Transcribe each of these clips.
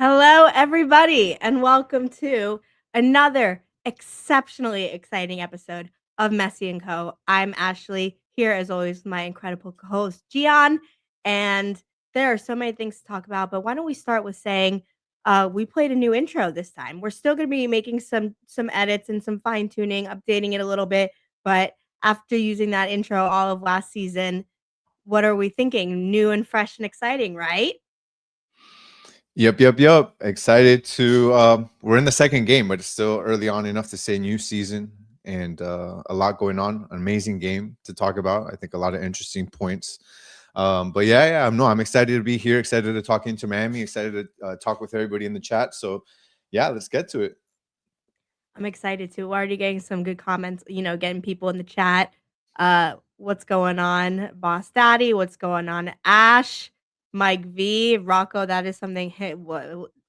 Hello, everybody, and welcome to another exceptionally exciting episode of Messi Co. I'm Ashley, here as always with my incredible co-host Gian, and there are so many things to talk about. But why don't we start with saying we played a new intro this time? We're still going to be making some edits and some fine tuning, updating it a little bit. But after using that intro all of last season, what are we thinking? New and fresh and exciting, right? Yep. Excited to. We're in the second game, but it's still early on enough to say new season and a lot going on. An amazing game to talk about. I think a lot of interesting points. But yeah. I'm excited to be here. Excited to talk into Miami. Excited to talk with everybody in the chat. So yeah, let's get to it. I'm excited too. We're already getting some good comments, getting people in the chat. What's going on, Boss Daddy? What's going on, Ash? Mike V, Rocco, that is something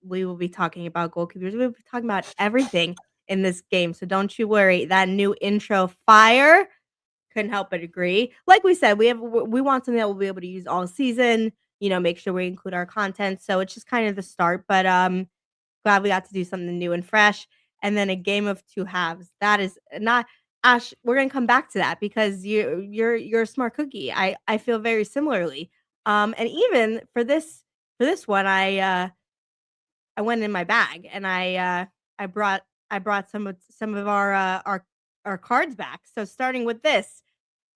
we will be talking about goalkeepers. We'll be talking about everything in this game. So don't you worry. That new intro fire. Couldn't help but agree. Like we said, we want something that we'll be able to use all season, make sure we include our content. So it's just kind of the start. But glad we got to do something new and fresh. And then a game of two halves. That is not Ash. We're gonna come back to that because you're a smart cookie. I feel very similarly. And even for this one, I went in my bag and I brought some of our cards back. So starting with this,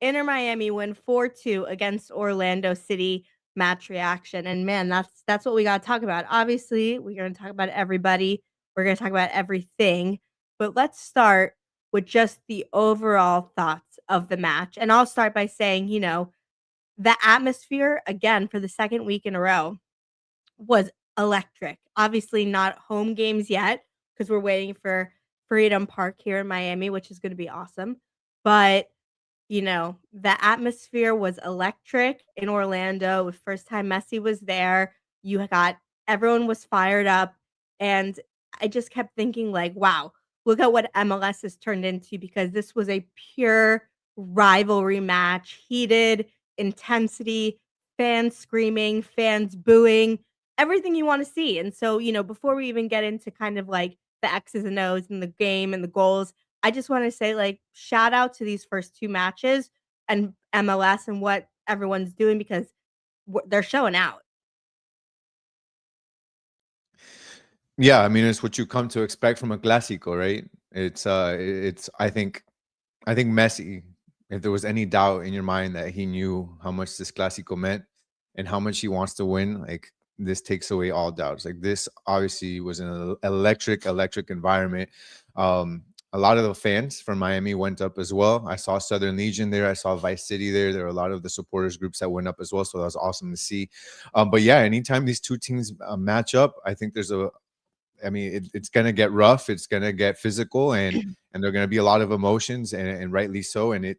Inter Miami win 4-2 against Orlando City. Match reaction. And man, that's what we got to talk about. Obviously, we're going to talk about everybody. We're going to talk about everything. But let's start with just the overall thoughts of the match. And I'll start by saying, the atmosphere again for the second week in a row was electric. Obviously not home games yet because we're waiting for Freedom Park here in Miami, which is going to be awesome. But the atmosphere was electric in Orlando. The first time Messi was there, everyone was fired up. And I just kept thinking, like, wow, look at what MLS has turned into because this was a pure rivalry match, heated intensity, fans screaming, fans booing, everything you want to see. And so, before we even get into kind of like the X's and O's and the game and the goals, I just want to say, like, shout out to these first two matches and MLS and what everyone's doing because they're showing out. Yeah, I mean it's what you come to expect from a Clásico, right? It's I think Messi, if there was any doubt in your mind that he knew how much this Clásico meant and how much he wants to win, like this takes away all doubts. Like this obviously was an electric environment. A lot of the fans from Miami went up as well. I saw Southern Legion there. I saw Vice City there. There were a lot of the supporters groups that went up as well. So that was awesome to see. But yeah, anytime these two teams match up, I think it's going to get rough. It's going to get physical, and there are going to be a lot of emotions, and rightly so. And it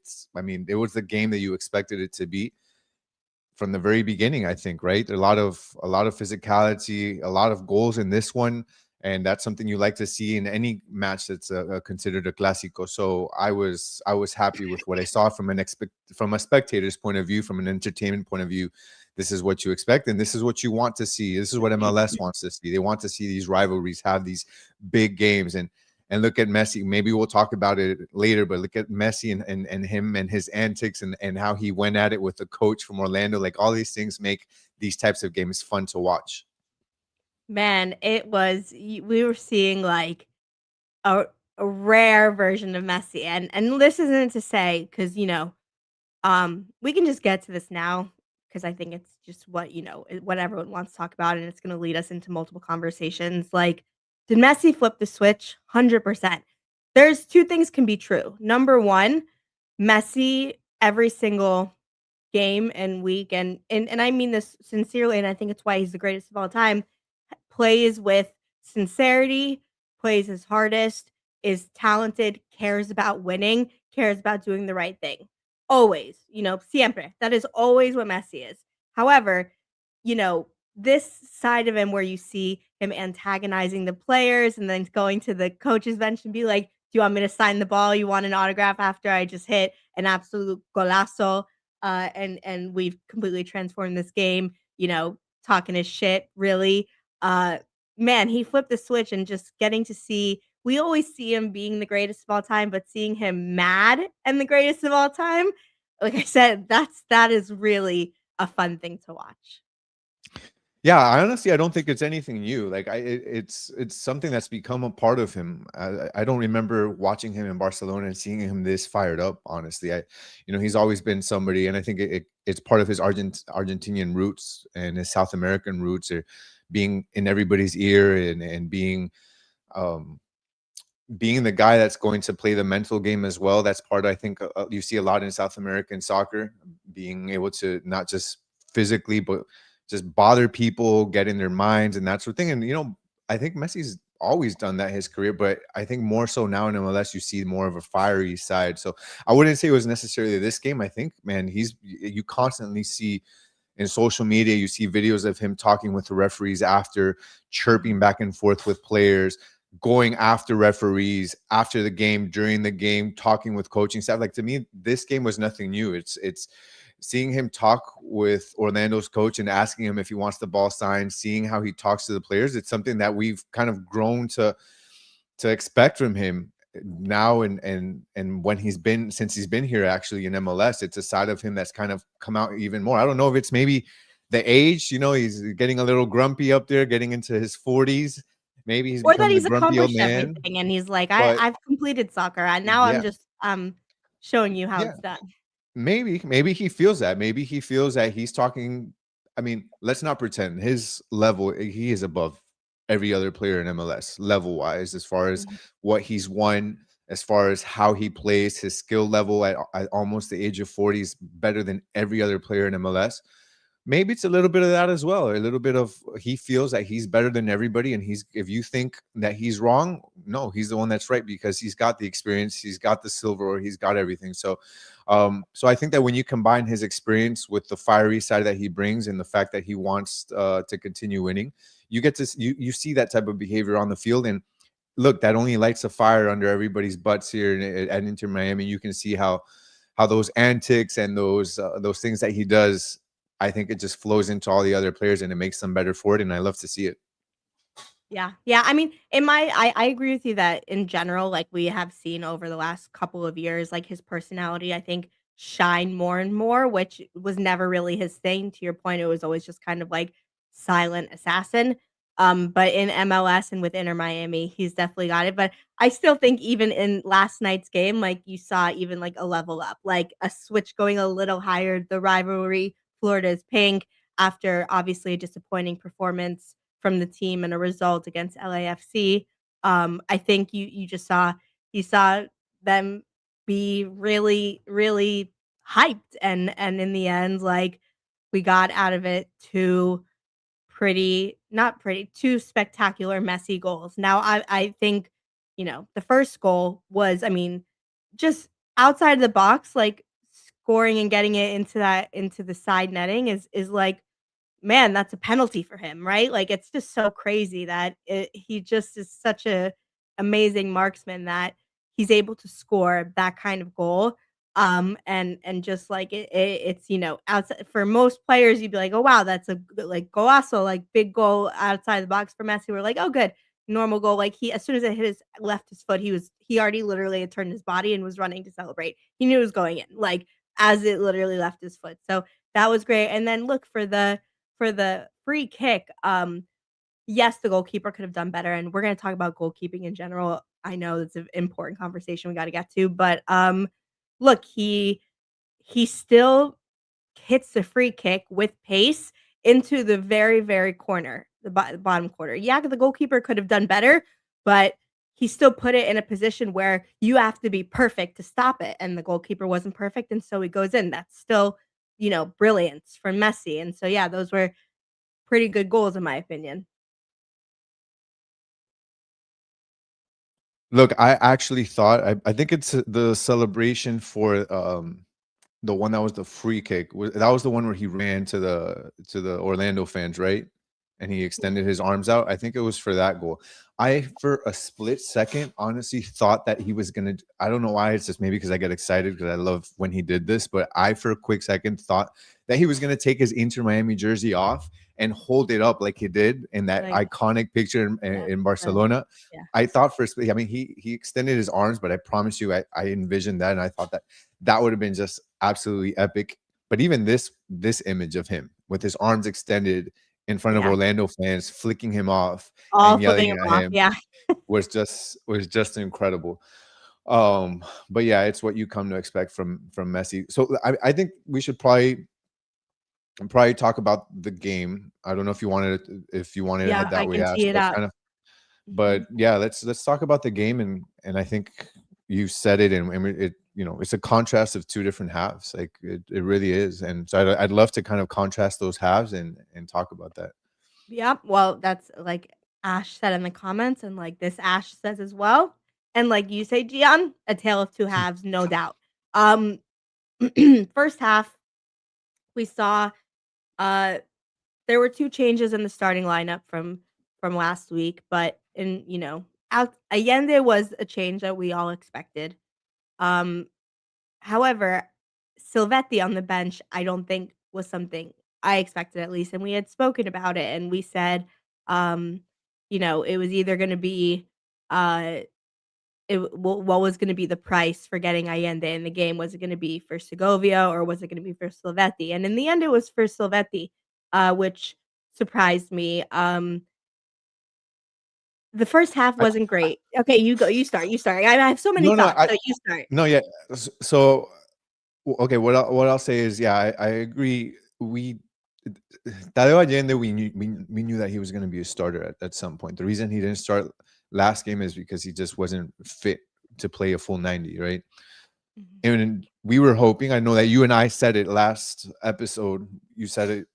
was the game that you expected it to be from the very beginning. I think, right? A lot of physicality, a lot of goals in this one, and that's something you like to see in any match that's considered a clásico. So I was happy with what I saw from a spectator's point of view, from an entertainment point of view. This is what you expect, and this is what you want to see. This is what MLS wants to see. They want to see these rivalries, have these big games, and look at Messi. Maybe we'll talk about it later, but look at Messi and him and his antics and how he went at it with the coach from Orlando. Like all these things make these types of games fun to watch. Man, we were seeing like a, a rare version of Messi. And this isn't to say because we can just get to this now because I think it's just what everyone wants to talk about, and it's going to lead us into multiple conversations. Like, did Messi flip the switch? 100%. There's two things can be true. Number one, Messi every single game and week, and I mean this sincerely, and I think it's why he's the greatest of all time. Plays with sincerity, plays his hardest, is talented, cares about winning, cares about doing the right thing. Always, siempre. That is always what Messi is. However, this side of him where you see him antagonizing the players and then going to the coach's bench and be like, "Do you want me to sign the ball? You want an autograph after I just hit an absolute golazo?" And we've completely transformed this game. Talking his shit, really. Uh, man, he flipped the switch and just getting to see we always see him being the greatest of all time, but seeing him mad and the greatest of all time, like I said, that is really a fun thing to watch. Yeah, I honestly, I don't think it's anything new. Like it's something that's become a part of him. I don't remember watching him in Barcelona and seeing him this fired up. Honestly, he's always been somebody, and I think it's part of his Argentinian roots and his South American roots, or being in everybody's ear and um, being the guy that's going to play the mental game as well. That's part, I think, you see a lot in South American soccer, being able to not just physically, but just bother people, get in their minds and that sort of thing. And, I think Messi's always done that in his career, but I think more so now in MLS, you see more of a fiery side. So I wouldn't say it was necessarily this game. I think, man, you constantly see in social media, you see videos of him talking with the referees after, chirping back and forth with players, going after referees after the game, during the game, talking with coaching staff. Like, to me, this game was nothing new. It's seeing him talk with Orlando's coach and asking him if he wants the ball signed, seeing how he talks to the players. It's something that we've kind of grown to expect from him now, and when since he's been here actually in MLS. It's a side of him that's kind of come out even more. I don't know if it's maybe the age, he's getting a little grumpy up there, getting into his 40s. Maybe he's Or that become the he's grumpy old accomplished man. everything and he's like, But I've completed soccer, and now I'm yeah, just, showing you how yeah. it's done." Maybe he feels that. Maybe he feels that he's talking. I mean, let's not pretend his level. He is above every other player in MLS level wise, as far as Mhm. what he's won, as far as how he plays, his skill level at almost the age of 40 is better than every other player in MLS. Maybe it's a little bit of that as well, or a little bit of he feels that he's better than everybody, and if you think that he's wrong, no, he's the one that's right, because he's got the experience, he's got the silver, or he's got everything. So I think that when you combine his experience with the fiery side that he brings, and the fact that he wants to continue winning, you get to you see that type of behavior on the field. And look, that only lights a fire under everybody's butts here at Inter Miami. You can see how those antics and those things that he does, I think it just flows into all the other players and it makes them better for it. And I love to see it. Yeah, yeah, I mean, I agree with you that in general, like, we have seen over the last couple of years, like, his personality, I think, shine more and more, which was never really his thing. To your point, it was always just kind of like silent assassin. But in MLS and with Inter Miami, he's definitely got it. But I still think even in last night's game, like, you saw even like a level up, like a switch going a little higher. The rivalry, Florida's pink after obviously a disappointing performance from the team and a result against LAFC. I think you saw them be really, really hyped, and in the end, like, we got out of it 2 2 spectacular Messi goals. Now I think, the first goal was, I mean, just outside of the box, like, scoring and getting it into the side netting is like, man, that's a penalty for him, right? Like, it's just so crazy that he just is such a amazing marksman that he's able to score that kind of goal. And just like it's outside for most players, you'd be like, oh wow, that's a good, like, golazo, like, big goal outside the box for Messi. We're like, oh good, normal goal. Like, he as soon as it hit his foot, he already literally had turned his body and was running to celebrate. He knew it was going in, like, as it literally left his foot. So that was great. And then look for the free kick, yes, the goalkeeper could have done better, and we're gonna talk about goalkeeping in general. I know it's an important conversation we gotta get to, but, look, he still hits the free kick with pace into the very, very corner, the bottom corner. Yeah, the goalkeeper could have done better, but he still put it in a position where you have to be perfect to stop it, and the goalkeeper wasn't perfect, and so he goes in. That's still, brilliance from Messi, and so, yeah, those were pretty good goals in my opinion. Look, I actually thought, I think it's the celebration for the one that was the free kick. That was the one where he ran to the Orlando fans, right? And he extended his arms out. I think it was for that goal. I, for a split second, honestly thought that he was gonna. I don't know why. It's just maybe because I get excited because I love when he did this. But I, for a quick second, thought that he was gonna take his Inter Miami jersey off and hold it up like he did in that Like, iconic picture yeah, in the Barcelona. yeah. I thought first, I mean, he extended his arms, but I promise you, I envisioned that, and I thought that that would have been just absolutely epic. But even this image of him with his arms extended in front of Yeah. Orlando fans, flicking him off All and flipping yelling him at off, him yeah. was just incredible. But yeah, it's what you come to expect from Messi. So I think we should probably talk about the game. I don't know if you wanted to Yeah, head I that way, can Ash. tee it That's up. kind of, but Mhm. yeah, let's talk about the game, and I think you said it, and it, it's a contrast of two different halves. Like it really is, and so I'd love to kind of contrast those halves and talk about that. Yeah, well, that's like Ash said in the comments, and like this Ash says as well. And like you say, Gian, a tale of two halves, no doubt. Um, first half, we saw uh there were two changes in the starting lineup from last week, but out Allende was a change that we all expected. Um, However, Silvetti on the bench, I don't think was something I expected at least, and we had spoken about it, and we said, um, it was either gonna be, uh, what was gonna be the price for getting Allende in the game? Was it gonna be for Segovia or was it gonna be for Silvetti? And in the end, it was for Silvetti, which surprised me. The first half I, wasn't great. Okay, you go. You start. I have so many no, no, thoughts, so you start. no, yeah. So okay, what I'll say is, yeah, I agree. Tadeo Allende, we knew that he was going to be a starter at some point. The reason he didn't start last game is because he just wasn't fit to play a full 90, right? Mhm. And we were hoping. I know that you and I said it last episode. You said it.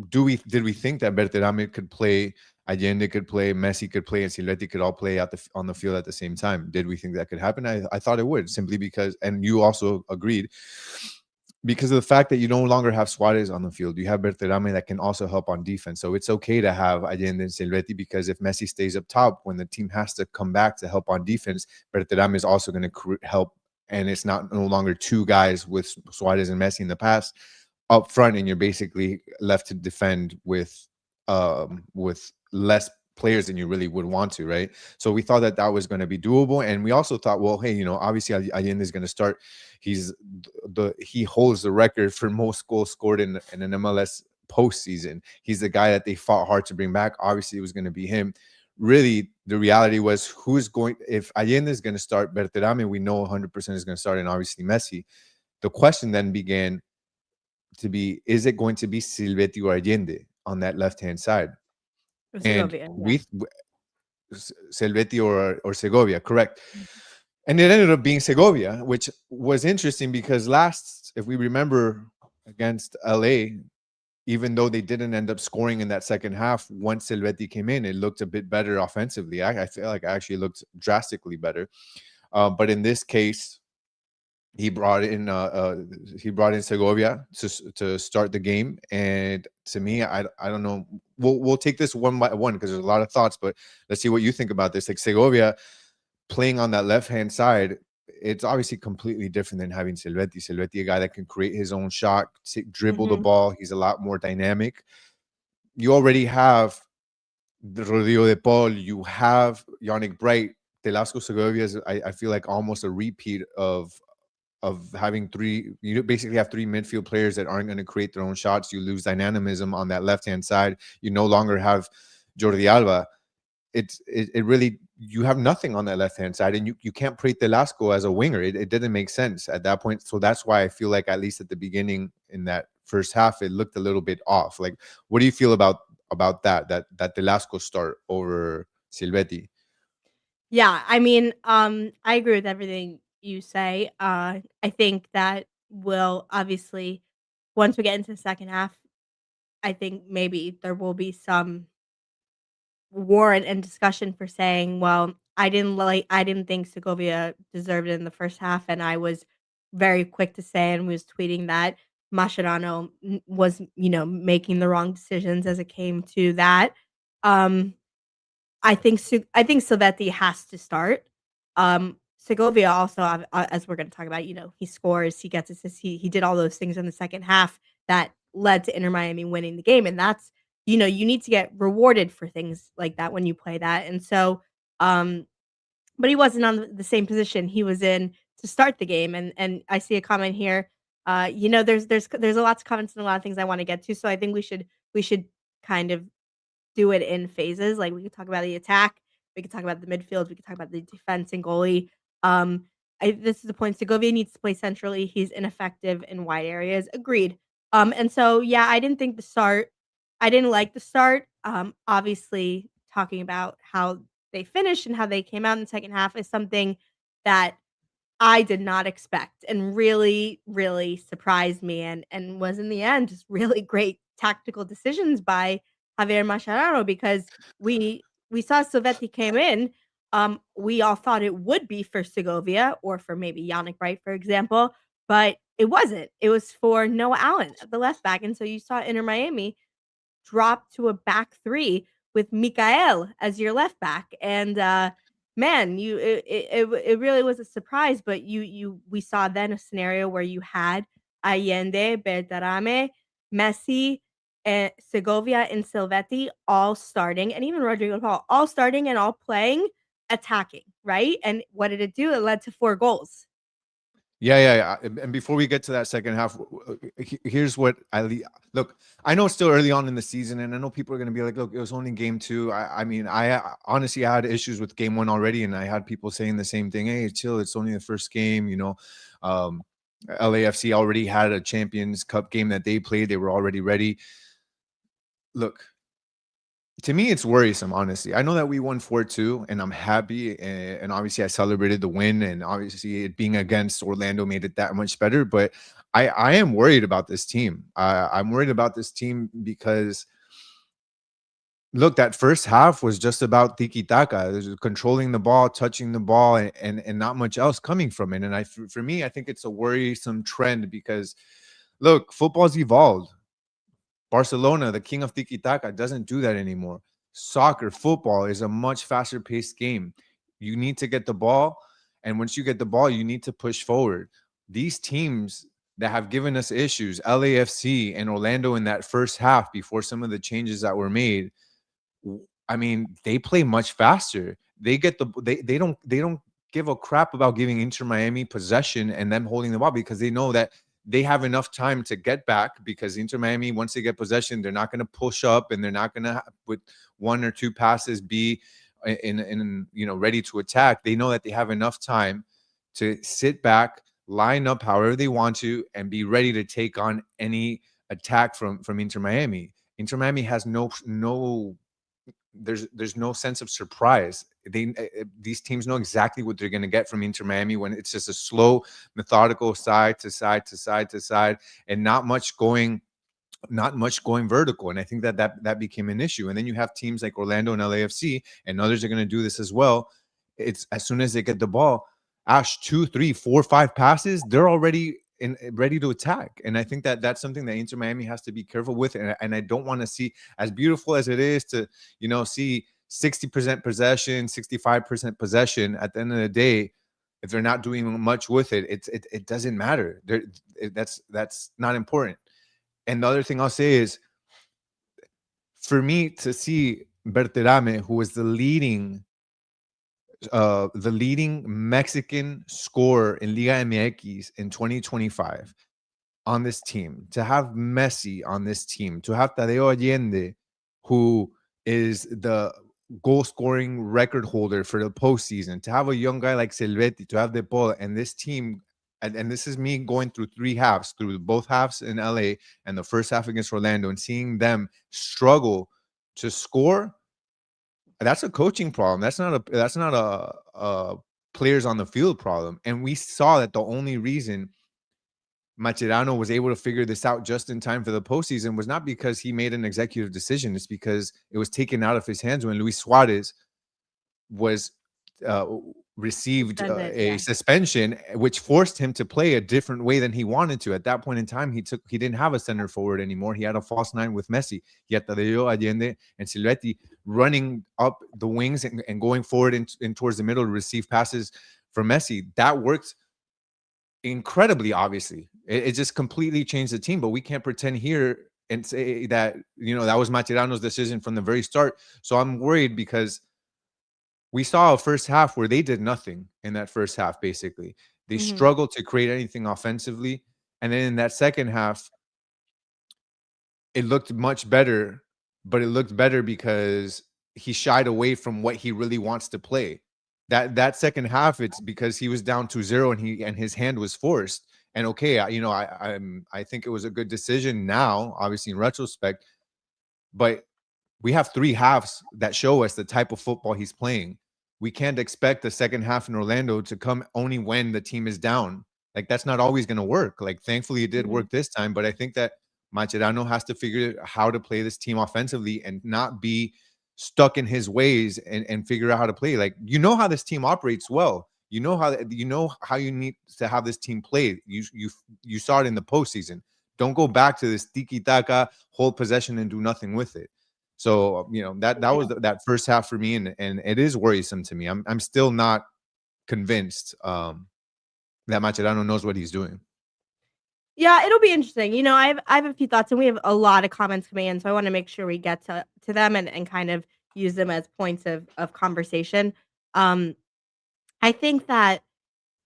Did we think that Berterame could play, Allende could play, Messi could play, and Silvetti could all play on the field at the same time? Did we think that could happen? I thought it would, simply because, and you also agreed, because of the fact that you no longer have Suarez on the field. You have Berterame that can also help on defense. So it's okay to have Allende and Silvetti, because if Messi stays up top, when the team has to come back to help on defense, Berterame is also going to help. And it's not no longer two guys with Suarez and Messi in the past up front, and you're basically left to defend with less players than you really would want to, right? So we thought that that was going to be doable, and we also thought, well, hey, obviously Allende is going to start. He holds the record for most goals scored in an MLS postseason. He's the guy that they fought hard to bring back. Obviously, it was going to be him. Really, the reality was, if Allende is going to start, Berterame, we know 100% is going to start, and obviously Messi. The question then began to be, is it going to be Silvetti or Allende on that left-hand side? For And Segovia, yeah. we Silvetti or Segovia, correct. Mhm. And it ended up being Segovia, which was interesting because if we remember, against LA, even though they didn't end up scoring in that second half, once Silvetti came in, it looked a bit better offensively. I feel like it actually looked drastically better. But in this case, he brought in Segovia to start the game, and to me, I don't know. We'll take this one by one because there's a lot of thoughts, but let's see what you think about this. Like, Segovia playing on that left hand side, it's obviously completely different than having Silvetti. Silvetti, a guy that can create his own shot, dribble the Mhm. ball. He's a lot more dynamic. You already have the Rodrigo de Paul. You have Yannick Bright. Telasco Segovia is, I feel like, almost a repeat of having three. You basically have three midfield players that aren't going to create their own shots. You lose dynamism on that left hand side. You no longer have Jordi Alba. It really, you have nothing on that left hand side, and you can't play Telasco as a winger. It didn't make sense at that point. So that's why I feel like, at least at the beginning in that first half, it looked a little bit off. Like, what do you feel about that Telasco start over Silvetti? Yeah, I mean, I agree with everything you say. I think that will obviously, once we get into the second half, I think maybe there will be some warrant and discussion for saying, well, I didn't think Segovia deserved it in the first half, and I was very quick to say and was tweeting that Mascherano was, making the wrong decisions as it came to that. Um, I think Silvetti has to start. Segovia also, as we're going to talk about, he scores, he gets assists, he did all those things in the second half that led to Inter Miami winning the game, and that's you need to get rewarded for things like that when you play that. And so, um, but he wasn't on the same position he was in to start the game. And I see a comment here. There's a lots of comments and a lot of things I want to get to. So I think we should kind of do it in phases. Like we could talk about the attack, we could talk about the midfield, we could talk about the defense and goalie. Um, this is the point. Segovia needs to play centrally. He's ineffective in wide areas. Agreed. And so yeah, I didn't think the start. I didn't like the start. Obviously, talking about how they finished and how they came out in the second half is something that I did not expect and really, really surprised me and was in the end just really great tactical decisions by Javier Mascherano because we saw Silvetti came in. We all thought it would be for Segovia or for maybe Yannick Wright, for example, but it wasn't. It was for Noah Allen at the left back. And so you saw Inter Miami drop to a back three with Mikael as your left back. And man, it really was a surprise. But we saw then a scenario where you had Allende, Bertarame, Messi, and Segovia and Silvetti all starting, and even Rodrigo Paul all starting and all playing attacking, right? And what did it do? It led to 4 goals. Yeah. And before we get to that second half, here's what look. I know it's still early on in the season, and I know people are going to be like, "Look, it was only game 2." I mean, I honestly had issues with game 1 already, and I had people saying the same thing. Hey, chill, it's only the first game. LAFC already had a Champions Cup game that they played. They were already ready. Look, to me, it's worrisome, honestly. I know that we won 4-2, and I'm happy. And obviously, I celebrated the win. And obviously, it being against Orlando made it that much better. But I am worried about this team. I'm worried about this team because, look, that first half was just about tiki-taka, controlling the ball, touching the ball, and not much else coming from it. And for me, I think it's a worrisome trend because, look, football's evolved. Barcelona, the king of tiki-taka, doesn't do that anymore. Soccer, football is a much faster paced game. You need to get the ball, and once you get the ball, you need to push forward. These teams that have given us issues, LAFC and Orlando in that first half before some of the changes that were made, I mean, they play much faster. They don't give a crap about giving Inter Miami possession and them holding the ball because they know that they have enough time to get back because Inter Miami, once they get possession, they're not going to push up and they're not going to with 1 or 2 passes be in ready to attack. They know that they have enough time to sit back, line up however they want to, and be ready to take on any attack from Inter Miami. Inter Miami has there's no sense of surprise. These teams know exactly what they're going to get from Inter Miami when it's just a slow, methodical side to side to side to side, and not much going vertical. And I think that became an issue. And then you have teams like Orlando and LAFC, and others are going to do this as well. It's as soon as they get the ball, Ash, 2, 3, 4, 5 passes, they're already ready to attack. And I think that's something that Inter Miami has to be careful with. And I don't want to see, as beautiful as it is to, see 60% possession, 65% possession, at the end of the day, if they're not doing much with it, it doesn't matter. That's not important. And the other thing I'll say is, for me to see Berterame, who was the leading Mexican scorer in Liga MX in 2025 on this team, to have Messi on this team, to have Tadeo Allende, who is the goal scoring record holder for the postseason, to have a young guy like Silvetti, to have De Paul, and this team, and this is me going through 3 halves, through both halves in LA and the first half against Orlando, and seeing them struggle to score. That's a coaching problem. That's not a players on the field problem. And we saw that the only reason Mascherano was able to figure this out just in time for the postseason was not because he made an executive decision. It's because it was taken out of his hands when Luis Suarez was received a suspension, which forced him to play a different way than he wanted to. At that point in time, he didn't have a center forward anymore. He had a false 9 with Messi. He had Tadeo Allende and Silvetti running up the wings and going forward and towards the middle to receive passes for Messi. That worked incredibly, obviously. It just completely changed the team. But we can't pretend here and say that, that was Mascherano's decision from the very start. So I'm worried because we saw a first half where they did nothing in that first half, basically. They Mhm. struggled to create anything offensively. And then in that second half, it looked much better, but it looked better because he shied away from what he really wants to play. That second half, it's because he was down 2-0 and his hand was forced. And okay, I think it was a good decision now, obviously in retrospect, but we have 3 halves that show us the type of football he's playing. We can't expect the second half in Orlando to come only when the team is down. Like, that's not always going to work. Like, thankfully it did Mhm. work this time, but I think that Mascherano has to figure out how to play this team offensively and not be stuck in his ways, and figure out how to play. Like, how this team operates well. You know how you need to have this team play. You saw it in the postseason. Don't go back to this tiki taka, hold possession and do nothing with it. So, that Right. was that first half for me, and it is worrisome to me. I'm still not convinced that Mascherano knows what he's doing. Yeah, it'll be interesting. I have a few thoughts, and we have a lot of comments coming in, so I wanna make sure we get to them and kind of use them as points of conversation. Um, I think that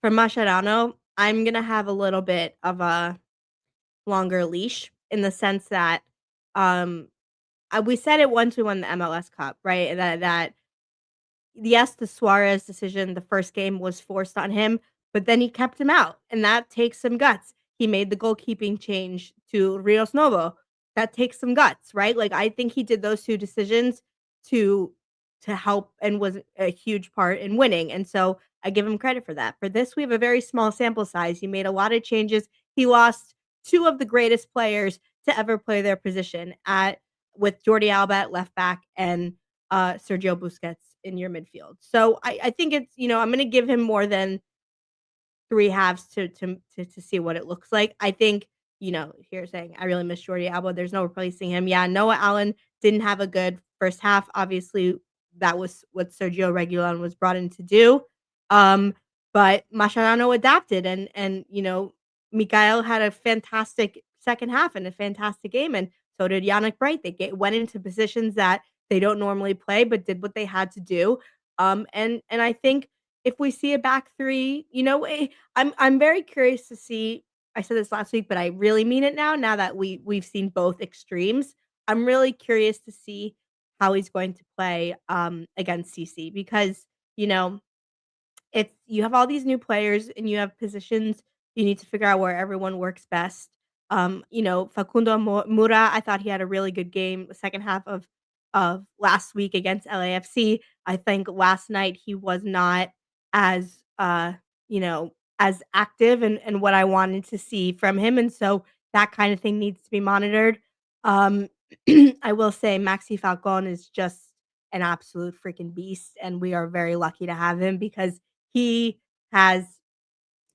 for Mascherano, I'm gonna have a little bit of a longer leash in the sense that, um, we said it once we won the MLS Cup, right? That yes, the Suarez decision, the first game was forced on him, but then he kept him out, and that takes some guts. He made the goalkeeping change to Rios Novo. That takes some guts, right? Like, I think he did those 2 decisions to help and was a huge part in winning, and so I give him credit for that. For this, we have a very small sample size. He made a lot of changes. He lost 2 of the greatest players to ever play their position at with Jordi Alba at left back and Sergio Busquets in your midfield. So I think it's, I'm gonna give him more than 3 halves to see what it looks like. I think, here saying I really miss Jordi Alba. There's no replacing him. Yeah, Noah Allen didn't have a good first half. Obviously, that was what Sergio Reguilon was brought in to do. Um, but Mascherano adapted, and Mikael had a fantastic second half and a fantastic game, and so did Yannick Bright. Went into positions that they don't normally play, but did what they had to do. And I think if we see a back three, I'm very curious to see. I said this last week, but I really mean it now. Now that we've seen both extremes, I'm really curious to see how he's going to play against CC because you know it's you have all these new players and you have positions. You need to figure out where everyone works best. Facundo Mura, I thought he had a really good game the second half of last week against LAFC. I think last night he was not as you know, as active and what I wanted to see from him. And so that kind of thing needs to be monitored. Um I will say Maxi Falcon is just an absolute freaking beast, and we are very lucky to have him because he has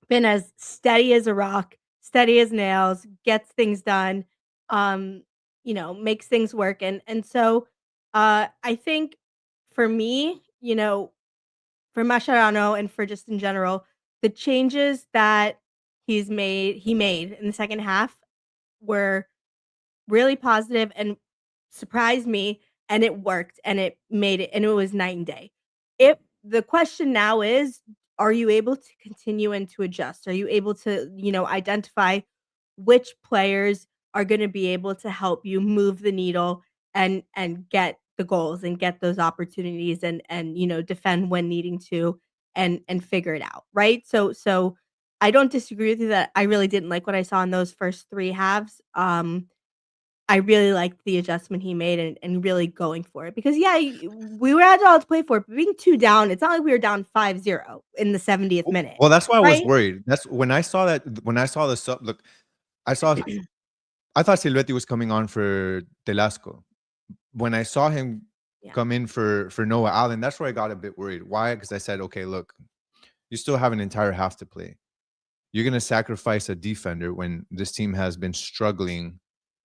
been as steady as a rock, steady as nails, gets things done, makes things work, and so, I think for me, for Mascherano and for just in general, the changes that he made in the second half were really positive and surprised me, and it worked, and it made it and it was night and day. If the question now is, are you able to continue and to adjust? Are you able to, identify which players are gonna be able to help you move the needle and get the goals and get those opportunities and, defend when needing to and figure it out, right? So I don't disagree with you that I really didn't like what I saw in those first 3 halves. I really liked the adjustment he made and really going for it because, yeah, we were at all to play for it, but being 2 down, it's not like we were down 5-0 in the 70th minute, Well, that's why I was right? worried. That's when I saw that when I saw the sub look, I saw I thought Silvetti was coming on for Telasco. When I saw him Yeah. come in for Noah Allen, that's where I got a bit worried. Why? Because I said, okay, look, you still have an entire half to play. You're gonna sacrifice a defender when this team has been struggling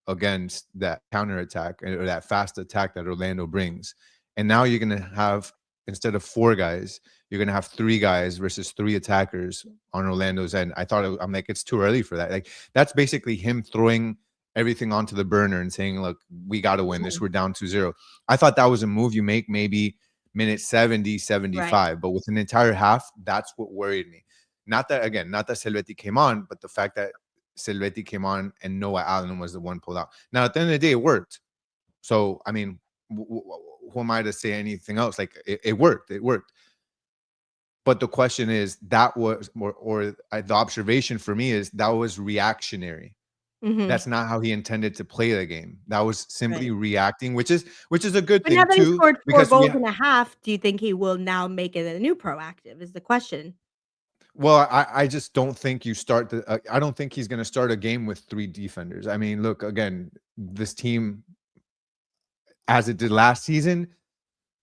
against that counterattack or that fast attack that Orlando brings. And now you're gonna have, instead of 4 guys, you're gonna have 3 guys versus 3 attackers on Orlando's end. I'm like, it's too early for that. Like, that's basically him throwing everything onto the burner and saying, look, we got to win this. Mhm. We're down 2-0. I thought that was a move you make maybe minute 70, Right. 75, but with an entire half, that's what worried me. Not that, again, not that Silvetti came on, but the fact that Silvetti came on and Noah Allen was the one pulled out. Now, at the end of the day, it worked. So, I mean, who am I to say anything else? Like, it worked. It worked. But the question is, that was, the observation for me is that was reactionary. Mhm. That's not how he intended to play the game. That was simply Right. reacting, which is a good But now thing that he too, scored 4 because goals and a half, do you think he will now make it a new proactive is the question. well, I just don't think you start the. I don't think he's going to start a game with 3 defenders. I mean, look again, this team, as it did last season,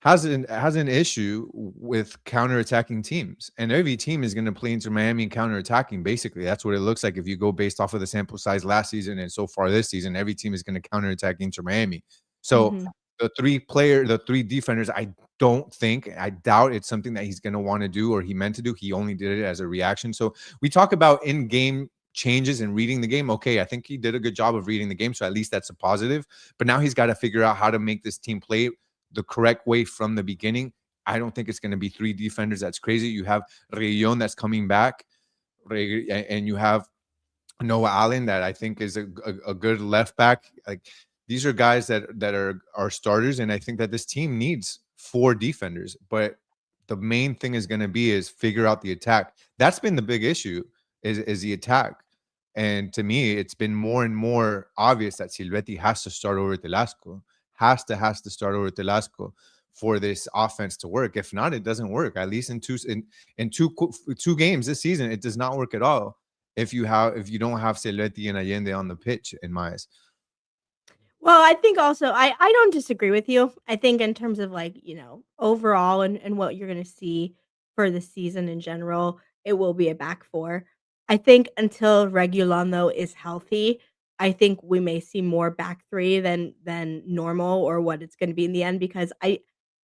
has an issue with counterattacking teams, and every team is going to play into Miami and counterattacking. Basically, that's what it looks like if you go based off of the sample size last season and so far this season. Every team is going to counterattack Inter Miami. So Mhm. the 3 defenders, I doubt it's something that he's going to want to do or he meant to do. He only did it as a reaction. So we talk about in-game changes and reading the game. Okay, I think he did a good job of reading the game, so at least that's a positive. But now he's got to figure out how to make this team play the correct way from the beginning. I don't think it's going to be 3 defenders. That's crazy. You have Reguilon that's coming back, and you have Noah Allen that I think is a good left back. Like, these are guys that are starters, and I think that this team needs 4 defenders. But the main thing is going to be is figure out the attack. That's been the big issue is the attack. And to me, it's been more and more obvious that Silvetti has to start over Telasco, has to start over Telasco for this offense to work. If not, it doesn't work. At least in two games this season, it does not work at all if you don't have Silvetti and Allende on the pitch, in my eyes. Well, I think also I don't disagree with you. I think in terms of like, overall and what you're gonna see for the season in general, it will be a back four. I think until Regulon though is healthy, I think we may see more back three than normal or what it's gonna be in the end because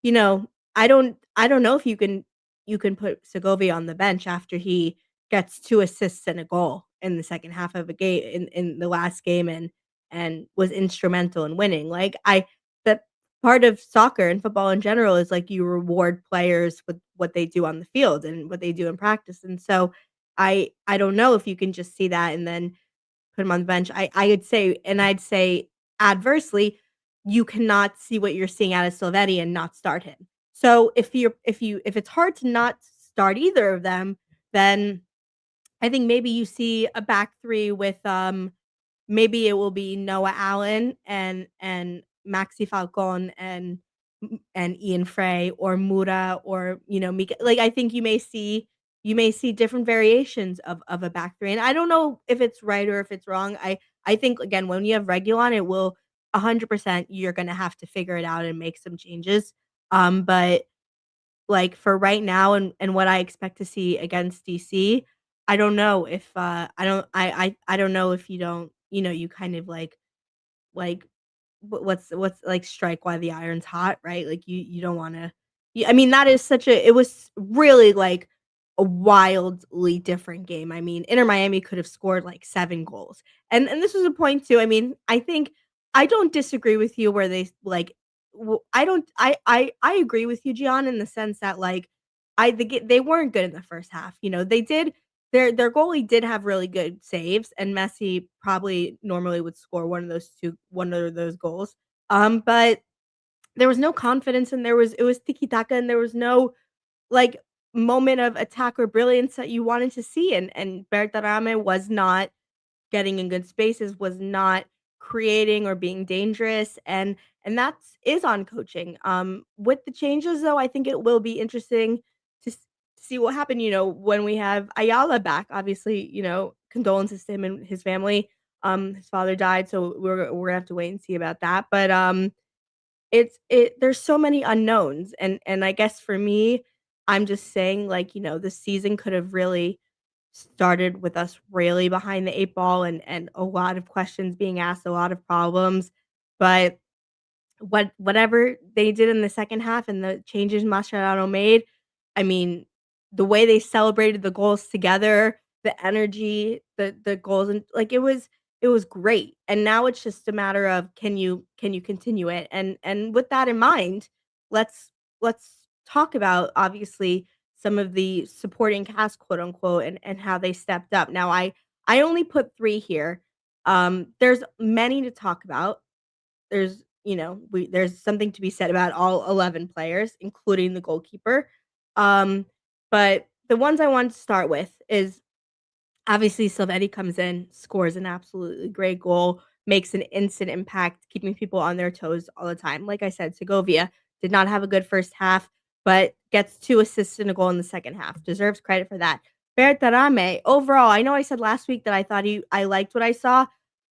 you know, I don't know if you can put Segovia on the bench after he gets 2 assists and a goal in the second half of a game in the last game and was instrumental in winning. Like that part of soccer and football in general is like you reward players with what they do on the field and what they do in practice. And so I don't know if you can just see that and then put him on the bench. I'd say adversely, you cannot see what you're seeing out of Silvetti and not start him. So if it's hard to not start either of them, then I think maybe you see a back three with maybe it will be Noah Allen and Maxi Falcon and Ian Frey or Mura or, Mika like, I think you may see different variations of a back three, and I don't know if it's right or if it's wrong. I think, again, when you have Regulon, it will 100% you're gonna have to figure it out and make some changes, but like, for right now and what I expect to see against DC, I don't know if, I don't know if you don't you kind of like, what's like, strike while the iron's hot, right? Like, you don't wanna I mean, that is such a it was really, like, a wildly different game. I mean, Inter Miami could have scored, like, 7 goals. And this was a point too. I mean, I think I don't disagree with you where they, like, I don't I agree with you, Gian, in the sense that, like, they weren't good in the first half. They did their goalie did have really good saves, and Messi probably normally would score one of those goals. But there was no confidence, and it was tiki taka, and there was no like moment of attack or brilliance that you wanted to see. And Bertarame was not getting in good spaces, was not creating or being dangerous, and that's is on coaching. With the changes though, I think it will be interesting to see what happened, when we have Ayala back. Obviously, condolences to him and his family. His father died, so we're gonna have to wait and see about that. But there's so many unknowns, and I guess for me, I'm just saying, like, the season could have really started with us really behind the 8 ball and a lot of questions being asked, a lot of problems, but whatever they did in the second half and the changes Mascherano made, I mean, the way they celebrated the goals together, the energy, the goals, and, like, it was great. And now it's just a matter of can you continue it? And with that in mind, let's talk about obviously some of the supporting cast, quote unquote, and how they stepped up. Now I only put 3 here. There's many to talk about. There's, there's something to be said about all 11 players, including the goalkeeper. Um, but the ones I want to start with is obviously Silvetti comes in, scores an absolutely great goal, makes an instant impact, keeping people on their toes all the time. Like I said, Segovia did not have a good first half, but gets 2 assists and a goal in the second half. Deserves credit for that. Bertarame, overall, I know I said last week that I liked what I saw.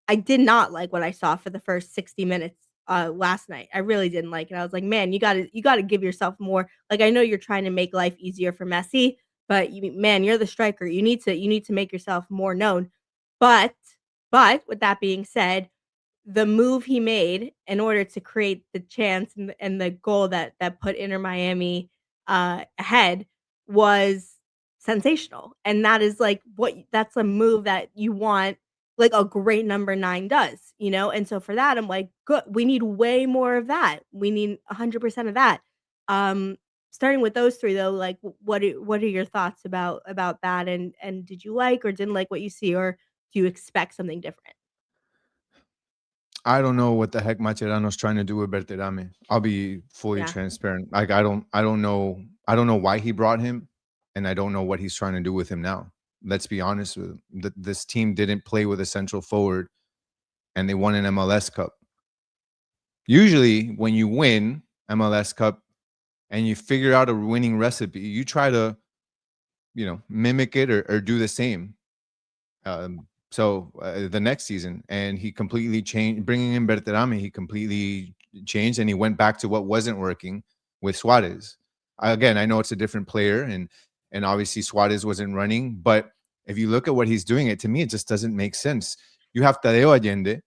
I did not like what I saw for the first 60 minutes last night. I really didn't like it. I was like, man, you gotta give yourself more. Like, I know you're trying to make life easier for Messi, but man, you're the striker. You need to make yourself more known. But with that being said, the move he made in order to create the chance and the goal that put Inter Miami ahead was sensational. And that is like that's a move that you want like a great number 9 does, you know? And so for that, I'm like, good. We need way more of that. We need 100% of that. Um, Starting with those 3 though, like what are your thoughts about that? And did you like or didn't like what you see, or do you expect something different? I don't know what the heck Macherano's trying to do with Berterame. I'll be fully Yeah. transparent. Like I don't know why he brought him, and I don't know what he's trying to do with him now. Let's be honest with him. This team didn't play with a central forward, and they won an MLS Cup. Usually, when you win MLS Cup and you figure out a winning recipe, you try to, mimic it or do the same. So the next season, and he completely changed. Bringing in Berterame, he completely changed, and he went back to what wasn't working with Suarez. Again, I know it's a different player, and obviously Suarez wasn't running, but if you look at what he's doing, to me, it just doesn't make sense. You have Tadeo Allende.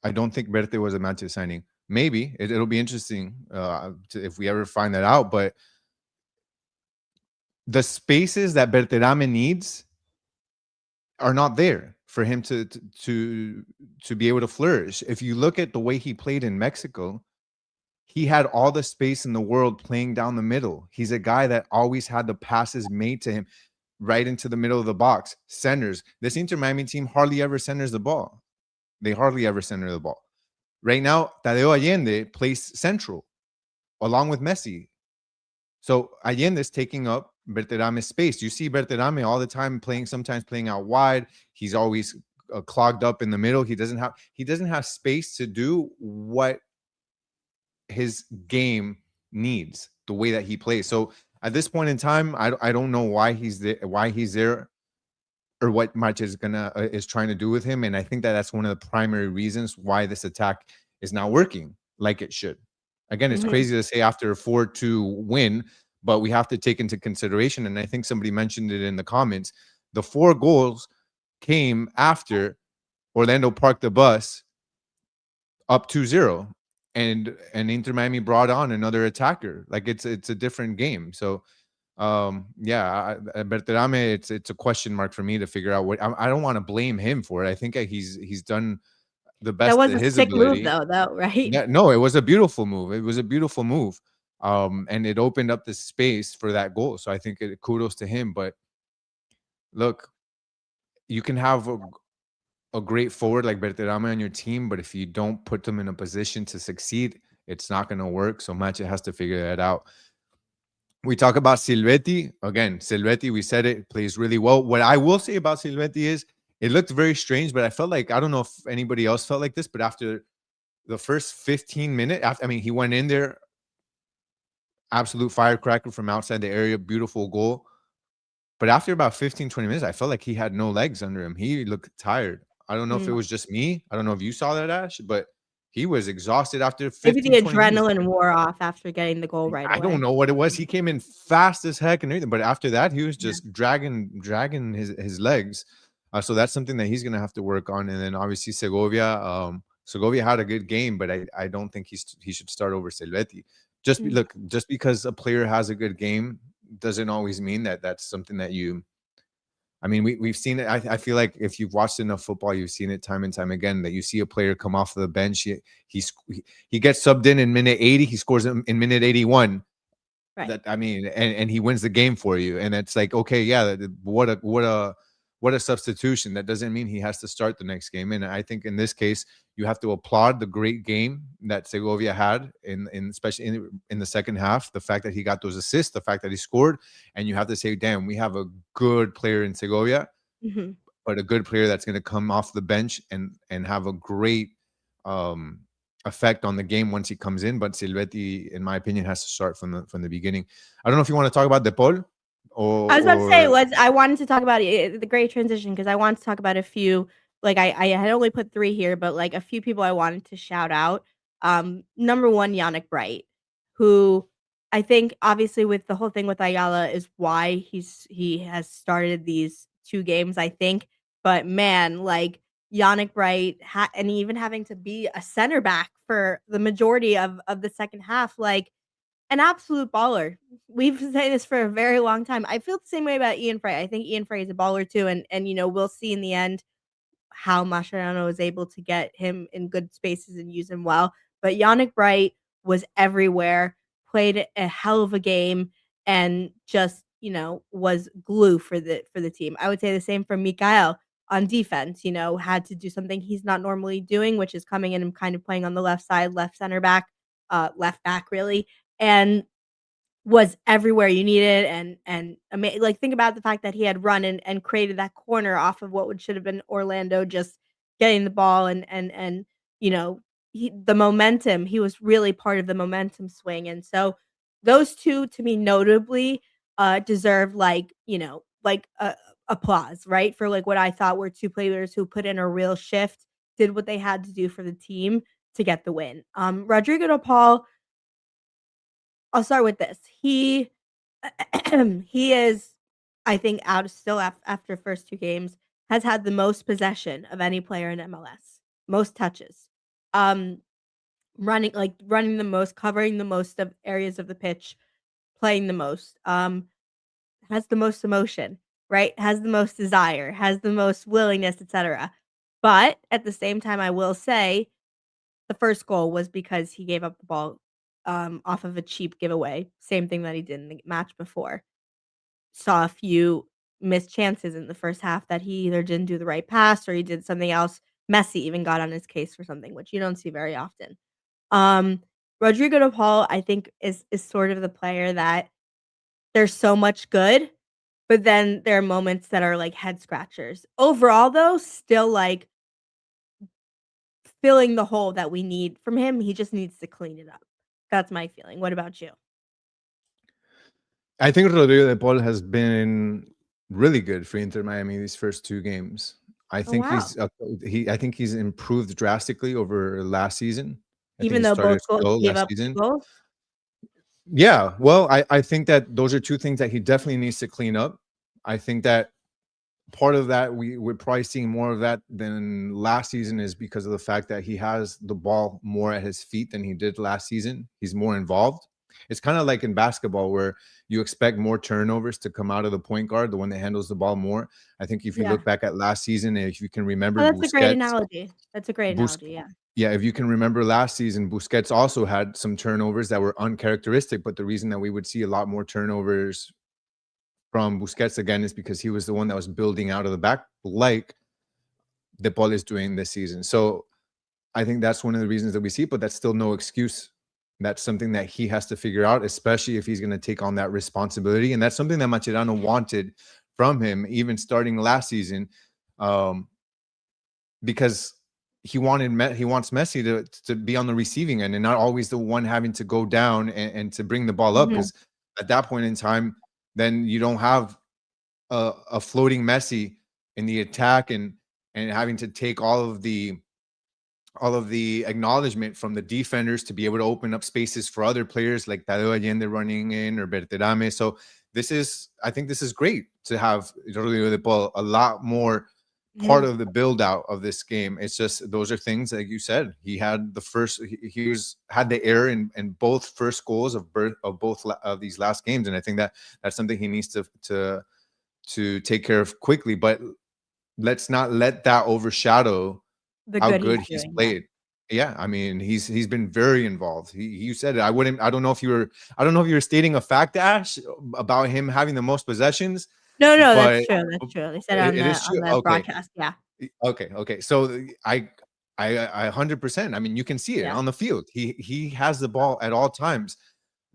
I don't think Berte was a Manchester signing. Maybe it'll be interesting if we ever find that out. But the spaces that Berterame needs are not there for him to be able to flourish. If you look at the way he played in Mexico, he had all the space in the world playing down the middle. He's a guy that always had the passes made to him right into the middle of the box. Centers. This Inter Miami team hardly ever centers the ball. They hardly ever center the ball. Right now, Tadeo Allende plays central along with Messi. So Allende is taking up Berterame's space. You see Berterame all the time sometimes playing out wide. He's always clogged up in the middle. He doesn't have space to do what his game needs, the way that he plays. So at this point in time, I don't know why he's there, or what March is trying to do with him. And I think that's one of the primary reasons why this attack is not working like it should. Again, it's Mhm. crazy to say after a 4-2 win, but we have to take into consideration, and I think somebody mentioned it in the comments, the 4 goals came after Orlando parked the bus up 2-0, and Inter Miami brought on another attacker. Like it's a different game. So yeah, Berterame, it's a question mark for me to figure out what. I don't want to blame him for it. I think he's done the That best was of a his sick move ability. though, right? Yeah, no, it was a beautiful move. It was a beautiful move. And it opened up the space for that goal. So I think kudos to him. But look, you can have a great forward like Berterame on your team, but if you don't put them in a position to succeed, it's not going to work. So Mache has to figure that out. We talk about Silvetti. Again, Silvetti, we said it, plays really well. What I will say about Silvetti is it looked very strange, but I felt like, I don't know if anybody else felt like this, but after the first 15 minutes, he went in there, absolute firecracker from outside the area, beautiful goal. But after about 15, 20 minutes, I felt like he had no legs under him. He looked tired. I don't know if it Mm. was just me. I don't know if you saw that, Ash, but he was exhausted after Maybe the 15, 20 minutes. adrenaline wore off after getting the goal right I don't away. know what it was. He came in fast as heck and everything, but after that, he was Yeah. just dragging his legs. So that's something that he's gonna have to work on. And then obviously Segovia. Segovia had a good game, but I don't think he should start over Silvetti. Mm. Just because a player has a good game doesn't always mean that that's something that you I mean, we've seen it. I feel like if you've watched enough football, you've seen it time and time again that you see a player come off of the bench. He gets subbed in minute 80. He scores in minute 81. Right. That I mean, and he wins the game for you. And it's like, okay, yeah, what a substitution. That doesn't mean he has to start the next game. And I think in this case, you have to applaud the great game that Segovia had in especially in the second half. The fact that he got those assists, the fact that he scored, and you have to say, damn, we have a good player in Segovia, Mhm. but a good player that's going to come off the bench and have a great um effect on the game once he comes in. But Silvetti, in my opinion, has to start from the beginning. I don't know if you want to talk about De Paul I was about to say or was I wanted to talk about the great transition because I wanted to talk about a few like I had only put 3 here, but like a few people I wanted to shout out. Number 1, Yannick Bright, who I think obviously with the whole thing with Ayala is why he has started these 2 games, I think. But man, like Yannick Bright and even having to be a center back for the majority of the second half, like an absolute baller. We've been saying this for a very long time. I feel the same way about Ian Frey. I think Ian Frey is a baller too, and we'll see in the end how Mascherano is able to get him in good spaces and use him well. But Yannick Bright was everywhere, played a hell of a game, and just was glue for the team. I would say the same for Mikael on defense. Had to do something he's not normally doing, which is coming in and kind of playing on the left side, left center back, left back really, and was everywhere you needed and like think about the fact that he had run and created that corner off of what would should have been Orlando just getting the ball and the momentum, he was really part of the momentum swing. And so those two to me notably deserve like applause, right? For like what I thought were 2 players who put in a real shift, did what they had to do for the team to get the win. Rodrigo De Paul, I'll start with this. He is, I think, out still after first 2 games, has had the most possession of any player in MLS, most touches, um, running the most, covering the most of areas of the pitch, playing the most, has the most emotion, right? Has the most desire, has the most willingness, etc. But at the same time, I will say the first goal was because he gave up the ball off of a cheap giveaway. Same thing that he did in the match before. Saw a few missed chances in the first half that he either didn't do the right pass or he did something else. Messi even got on his case for something, which you don't see very often. Um, Rodrigo De Paul, I think, is sort of the player that there's so much good, but then there are moments that are like head scratchers. Overall, though, still like filling the hole that we need from him. He just needs to clean it up. That's my feeling. What about you? I think Rodrigo De Paul has been really good for Inter Miami these first 2 games. I Oh think wow! he's improved drastically over last season. I think Even he though started both slow he gave last up 2 season. goals. Yeah, well, I think that those are 2 things that he definitely needs to clean up. I think that part of that we're probably seeing more of that than last season is because of the fact that he has the ball more at his feet than he did last season. He's more involved. It's kind of like in basketball where you expect more turnovers to come out of the point guard, the one that handles the ball more. I think if you Yeah. look back at last season, if you can Oh, remember that's a great Busquets, analogy. That's a great analogy, yeah. yeah, if you can remember last season, Busquets also had some turnovers that were uncharacteristic, but the reason that we would see a lot more turnovers from Busquets again is because he was the one that was building out of the back, like De Paul is doing this season. So I think that's one of the reasons that we see, but that's still no excuse. That's something that he has to figure out, especially if he's going to take on that responsibility. And that's something that Mascherano wanted from him, even starting last season, um, because he wants Messi to be on the receiving end and not always the one having to go down and to bring the ball up. Mhm. Because at that point in time, then you don't have a floating Messi in the attack and having to take all of the acknowledgement from the defenders to be able to open up spaces for other players like Tadeo Allende running in or Berterame. So I think this is great to have Rodrigo De Paul a lot more part Mhm. of the build out of this game. It's just those are things like you said. He had the first had the error in both first goals of both of these last games, and I think that that's something he needs to to take care of quickly. But let's not let that overshadow The how good he's good he's doing, yeah. played. Yeah, I mean, he's been very involved. You said it. I don't know if you were stating a fact, Ash, about him having the most possessions, No, no, but that's true. They said it it is on true. the Okay. broadcast, yeah. Okay. So I 100%. I mean, you can see it Yeah. on the field. He has the ball at all times.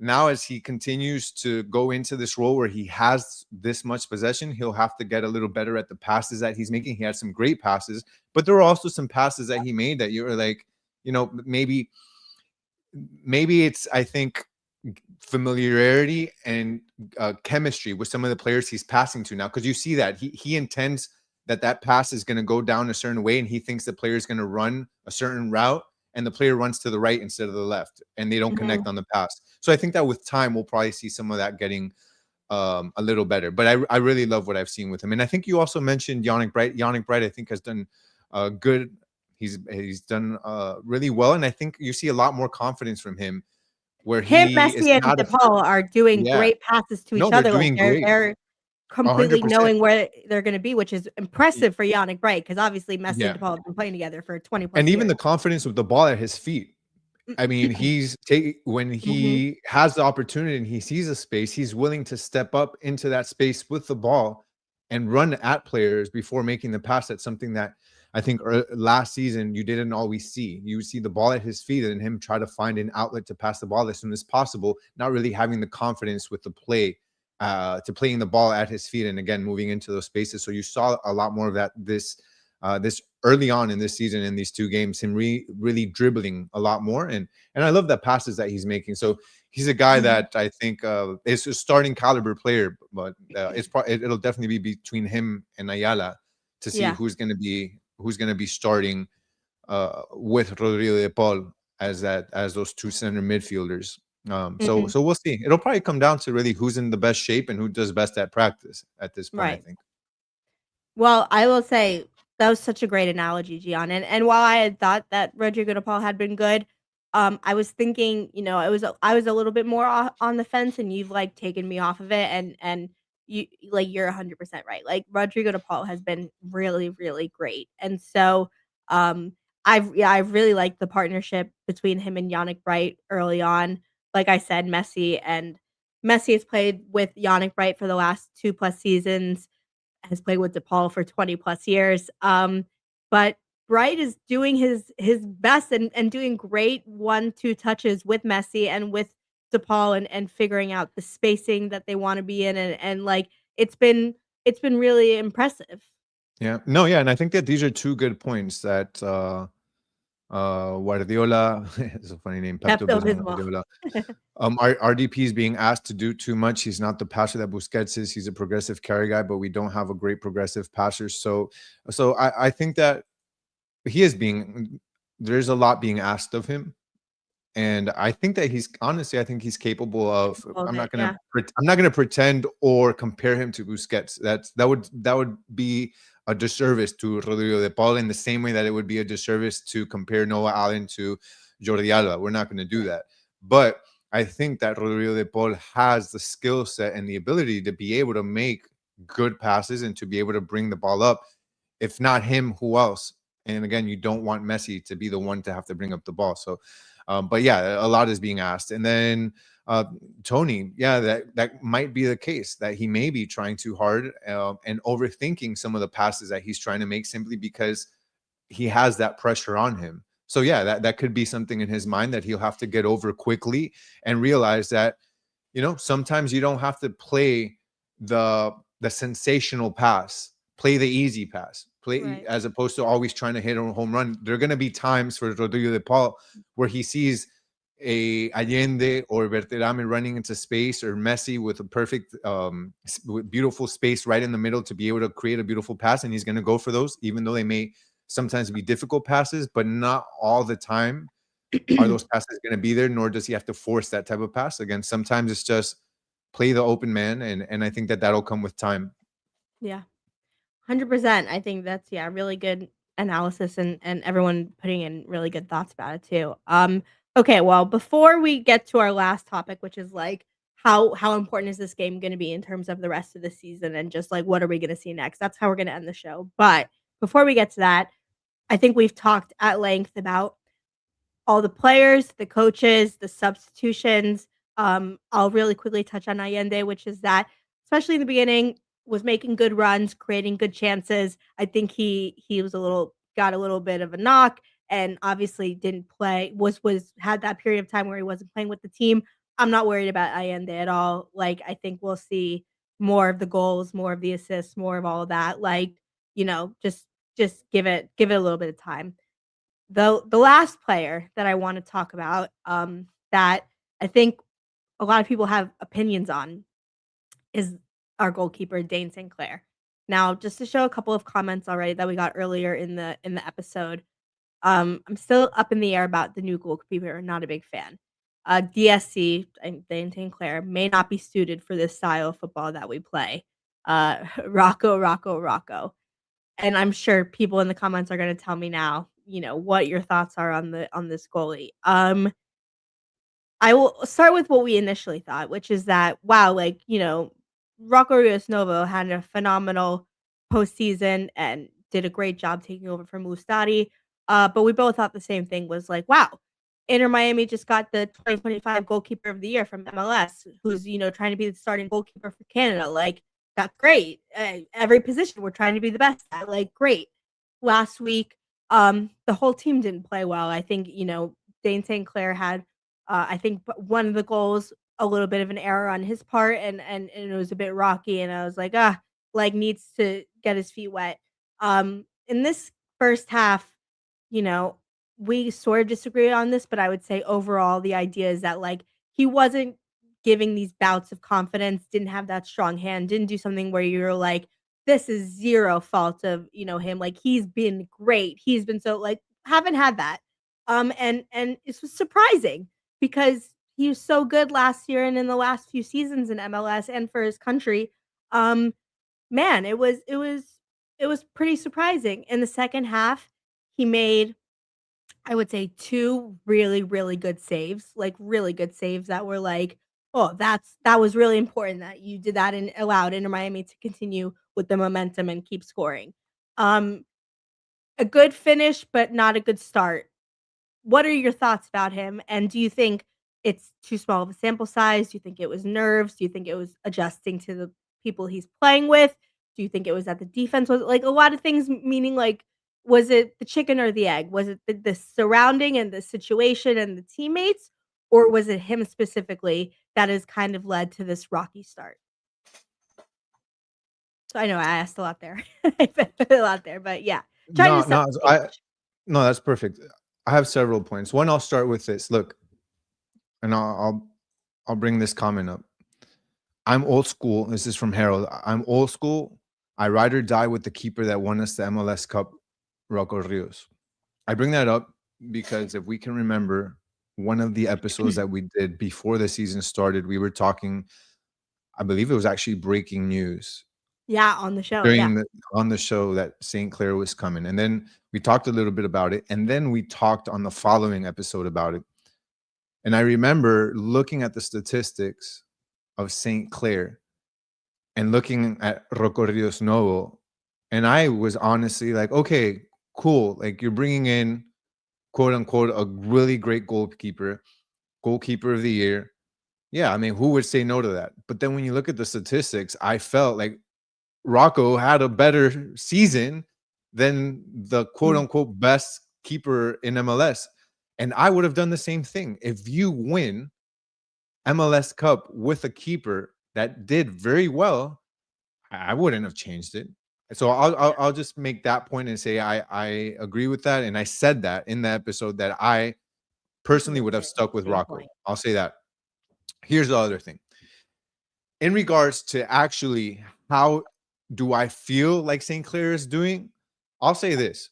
Now, as he continues to go into this role where he has this much possession, he'll have to get a little better at the passes that he's making. He had some great passes, but there were also some passes that he made that you were like, maybe it's, I think, familiarity and chemistry with some of the players he's passing to now, because you see that he intends that pass is going to go down a certain way, and he thinks the player is going to run a certain route, and the player runs to the right instead of the left, and they don't Mhm. connect on the pass. So I think that with time we'll probably see some of that getting a little better. But I really love what I've seen with him, and I think you also mentioned Yannick Bright. Yannick Bright, I think, has done good. He's done really well, and I think you see a lot more confidence from him, where Him, he is Messi, and not a DePaul are doing yeah. great passes to each No, they're other, like, doing great. they're completely 100%. knowing where they're gonna be, which is impressive for Yannick Bright, because obviously Messi and Yeah. DePaul have been playing together for 20 And plus even years. the confidence with the ball at his feet. I mean, when Mhm. he has the opportunity and he sees a space, he's willing to step up into that space with the ball and run at players before making the pass. That's something that I think last season you didn't always see. You would see the ball at his feet and him try to find an outlet to pass the ball as soon as possible, not really having the confidence with the play to playing the ball at his feet and again moving into those spaces. So you saw a lot more of that this early on in this season in these two games, him really dribbling a lot more, and I love the passes that he's making. So he's a guy Mhm. that I think is a starting caliber player, but it'll definitely be between him and Ayala to see Yeah. who's gonna be starting with Rodrigo de Paul as those two center midfielders. So Mhm. so we'll see. It'll probably come down to really who's in the best shape and who does best at practice at this point, I Right. think. Well, I will say that was such a great analogy, Gian. And while I had thought that Rodrigo de Paul had been good, I was thinking, I was a little bit more on the fence, and you've like taken me off of it, and you're 100% right. Like Rodrigo de Paul has been really, really great, and so I really liked the partnership between him and Yannick Bright early on. Like I said, Messi has played with Yannick Bright for the last 2+ seasons, has played with DePaul for 20 plus years. But Bright is doing his best and doing great 1-2 touches with Messi and with DePaul, and figuring out the spacing that they want to be in, and like it's been really impressive. Yeah. No, yeah, and I think that these are two good points that Guardiola, it's a funny name, Pepto Pepto Bismol Bismol. Guardiola. RDP is being asked to do too much. He's not the passer that Busquets is. He's a progressive carry guy, but we don't have a great progressive passer. So I think that he is being there's a lot being asked of him. And I think that he's honestly, I think he's capable of. Hold it, yeah. I'm not gonna pretend or compare him to Busquets. That would be a disservice to Rodrigo de Paul in the same way that it would be a disservice to compare Noah Allen to Jordi Alba. We're not going to do that. But I think that Rodrigo de Paul has the skill set and the ability to be able to make good passes and to be able to bring the ball up. If not him, who else? And again, you don't want Messi to be the one to have to bring up the ball. So, but yeah, a lot is being asked. And then uh, Tony, yeah, that might be the case, that he may be trying too hard and overthinking some of the passes that he's trying to make simply because he has that pressure on him. So yeah, that could be something in his mind that he'll have to get over quickly and realize that sometimes you don't have to play the sensational pass, play the easy pass, play Right. as opposed to always trying to hit a home run. There are going to be times for Rodrigo de Paul where he sees a Allende or Berterame running into space, or Messi with a perfect with beautiful space right in the middle to be able to create a beautiful pass, and he's going to go for those, even though they may sometimes be difficult passes, but not all the time are those passes going to be there, nor does he have to force that type of pass. Again, sometimes it's just play the open man, and I think that that'll come with time. Yeah. 100%. I think that's, yeah, really good analysis, and everyone putting in really good thoughts about it too. Okay, well, before we get to our last topic, which is like how important is this game going to be in terms of the rest of the season and just like what are we going to see next. That's how we're going to end the show. But before we get to that, I think we've talked at length about all the players, the coaches, the substitutions. I'll really quickly touch on Allende, which is that, especially in the beginning, was making good runs, creating good chances. I think he was got a little bit of a knock, and obviously didn't play. Was had that period of time where he wasn't playing with the team. I'm not worried about Allende at all. Like I think we'll see more of the goals, more of the assists, more of all of that. Like just give it a little bit of time. The last player that I want to talk about, that I think a lot of people have opinions on is our goalkeeper, Dane Sinclair. Now, just to show a couple of comments already that we got earlier in the episode, I'm still up in the air about the new goalkeeper. Not a big fan. DSC and Dane Sinclair may not be suited for this style of football that we play. Rocco. And I'm sure people in the comments are going to tell me now, what your thoughts are on this goalie. I will start with what we initially thought, which is that wow, like Rocco Rios Novo had a phenomenal postseason and did a great job taking over from Mustadi. But we both thought the same thing was like, wow, Inter Miami just got the 2025 goalkeeper of the year from MLS, who's trying to be the starting goalkeeper for Canada. Like that's great. Every position we're trying to be the best at. Like great. Last week, the whole team didn't play well. I think Dane St. Clair had I think one of the goals, a little bit of an error on his part, and it was a bit rocky, and I was like, like needs to get his feet wet. In this first half, you know, we sort of disagree on this, but I would say overall the idea is that like he wasn't giving these bouts of confidence, didn't have that strong hand, didn't do something where you're like, this is zero fault of him. Like he's been great. He's been so like haven't had that. And it was surprising because he was so good last year and in the last few seasons in MLS and for his country. Um, Man, it was pretty surprising. In the second half, he made I would say two really really good saves, like really good saves that were like, oh, that was really important that you did that and allowed Inter Miami to continue with the momentum and keep scoring. Um, a good finish, but not a good start. What are your thoughts about him? And do you think it's too small of a sample size? Do you think it was nerves? Do you think it was adjusting to the people he's playing with? Do you think it was that the defense was like a lot of things? Meaning, like, was it the chicken or the egg? Was it the surrounding and the situation and the teammates, or was it him specifically that has kind of led to this rocky start? So I know I asked a lot there, I said a lot there, but yeah, trying to No, set no, the I stage. no, that's perfect. I have several points. One, I'll start with this. Look, and I'll bring this comment up. I'm old school. This is from Harold. I'm old school. I ride or die with the keeper that won us the MLS Cup, Rocco Rios. I bring that up because if we can remember one of the episodes that we did before the season started, we were talking, I believe it was actually breaking news Yeah, on the show, yeah. during the on the show that St. Clair was coming. And then we talked a little bit about it. And then we talked on the following episode about it. And I remember looking at the statistics of St. Clair and looking at Rocco Rios Novo. And I was honestly like, okay, cool. Like you're bringing in, quote unquote, a really great goalkeeper of the year. Yeah, I mean, who would say no to that? But then when you look at the statistics, I felt like Rocco had a better season than the quote Mm. unquote best keeper in MLS. And I would have done the same thing. If you win MLS Cup with a keeper that did very well, I wouldn't have changed it. So I'll just make that point and say I agree with that. And I said that in the episode that I personally would have stuck with Same Rocco. point. I'll say that. Here's the other thing. In regards to actually how do I feel like St. Clair is doing, I'll say this.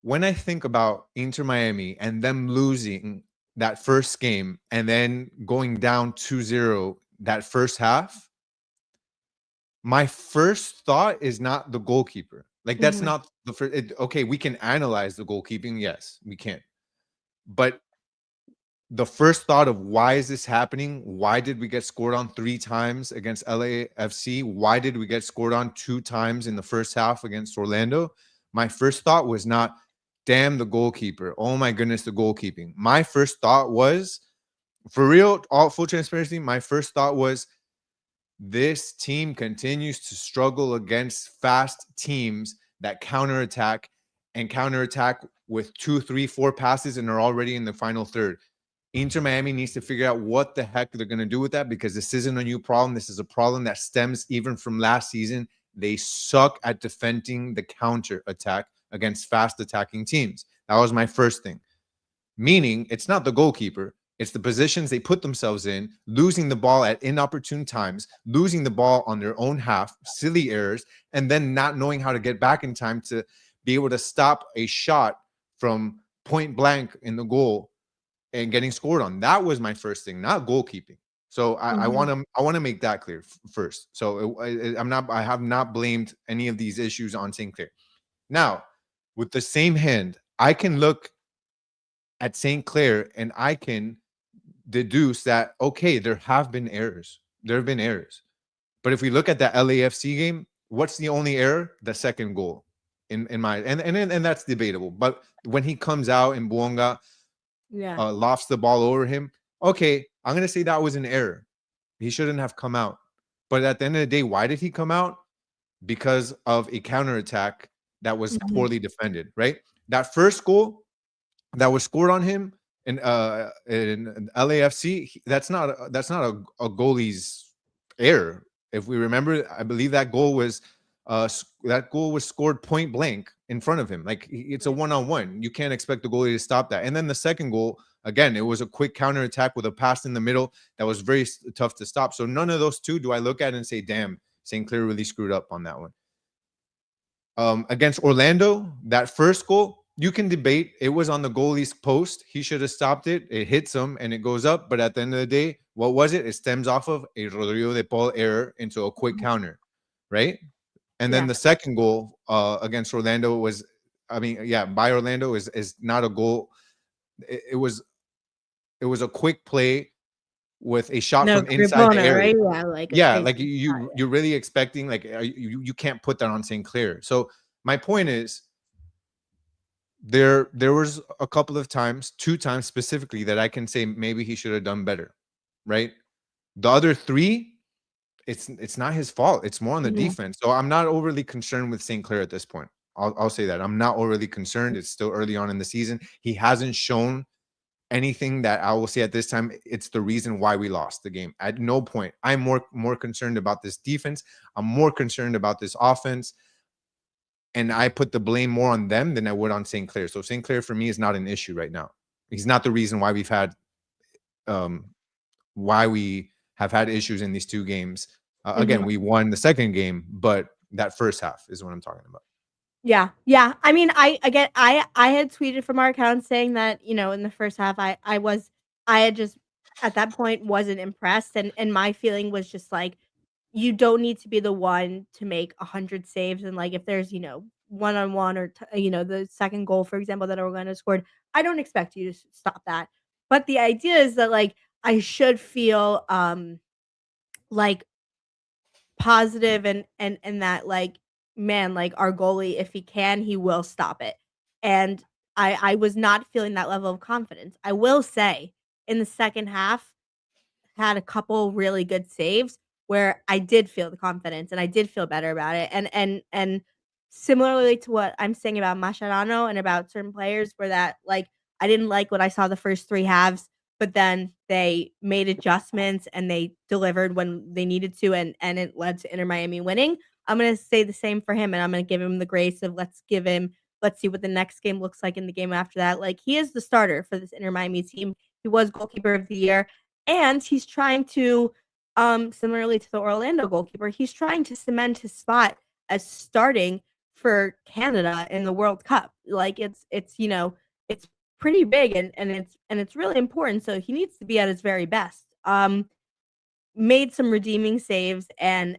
When I think about Inter Miami and them losing that first game and then going down 2-0 that first half, my first thought is not the goalkeeper. Like that's Mhm. not the first. Okay, we can analyze the goalkeeping. Yes, we can. But the first thought of why is this happening? Why did we get scored on 3 times against LAFC? Why did we get scored on 2 times in the first half against Orlando? My first thought was not, damn the goalkeeper. Oh my goodness, the goalkeeping. My first thought was, for real, all full transparency, my first thought was, this team continues to struggle against fast teams that counterattack with 2, 3, 4 passes and are already in the final third. Inter Miami needs to figure out what the heck they're going to do with that, because this isn't a new problem. This is a problem that stems even from last season. They suck at defending the counter attack against fast attacking teams. That was my first thing. Meaning, it's not the goalkeeper. It's the positions they put themselves in, losing the ball at inopportune times, losing the ball on their own half, silly errors, and then not knowing how to get back in time to be able to stop a shot from point blank in the goal and getting scored on. That was my first thing, not goalkeeping. So I want to make that clear first. So I have not blamed any of these issues on St. Clair. Now, with the same hand, I can look at St. Clair and I can deduce that, okay, there have been errors. There have been errors. But if we look at the LAFC game, what's the only error? The second goal. In my and that's debatable. But when he comes out and Buonga lofts the ball over him, okay, I'm going to say that was an error. He shouldn't have come out. But at the end of the day, why did he come out? Because of a counterattack that was poorly defended, right? That first goal that was scored on him in LAFC, that's not a goalie's error. If we remember, I believe that goal was scored point blank in front of him. Like, it's a one-on-one. You can't expect the goalie to stop that. And then the second goal, again, it was a quick counterattack with a pass in the middle that was very tough to stop. So none of those two do I look at and say, damn, St. Clair really screwed up on that one. Against Orlando, that first goal, you can debate. It was on the goalie's post. He should have stopped it. It hits him and it goes up. But at the end of the day, what was it? It stems off of a Rodrigo de Paul error into a quick counter, right? And then the second goal against Orlando was, by Orlando is not a goal. It was a quick play with a shot from inside the area. Right? Like you're really expecting, like, you can't put that on St. Clair. So my point is, there was a couple of times, 2 times specifically, that I can say maybe he should have done better, right? The other 3, it's not his fault. It's more on the defense. So I'm not overly concerned with St. Clair at this point. I'll say that. I'm not overly concerned. It's still early on in the season. He hasn't shown anything that I will say at this time it's the reason why we lost the game. At no point. I'm more concerned about this defense. I'm more concerned about this offense. And I put the blame more on them than I would on St. Clair. So St. Clair for me is not an issue right now. He's not the reason why we've had why we have had issues in these 2 games. Again, we won the second game, but that first half is what I'm talking about. Yeah. I mean, I had tweeted from our account saying that, in the first half, I had just at that point wasn't impressed, and my feeling was just like, you don't need to be the one to make 100 saves, and like if there's one-on-one or the second goal, for example, that Orlando scored, I don't expect you to stop that. But the idea is that, like, I should feel like positive and that, like, man, like, our goalie, if he can, he will stop it. And I was not feeling that level of confidence. I will say, in the second half, had a couple really good saves where I did feel the confidence and I did feel better about it. And similarly to what I'm saying about Mascherano and about certain players, where that, like, I didn't like what I saw the first 3 halves, but then they made adjustments and they delivered when they needed to, and it led to Inter Miami winning. I'm gonna say the same for him, and I'm gonna give him the grace of let's see what the next game looks like in the game after that. Like, he is the starter for this Inter Miami team. He was goalkeeper of the year, and he's trying to, similarly to the Orlando goalkeeper, he's trying to cement his spot as starting for Canada in the World Cup. Like, it's it's pretty big, and it's really important. So he needs to be at his very best. Made some redeeming saves, and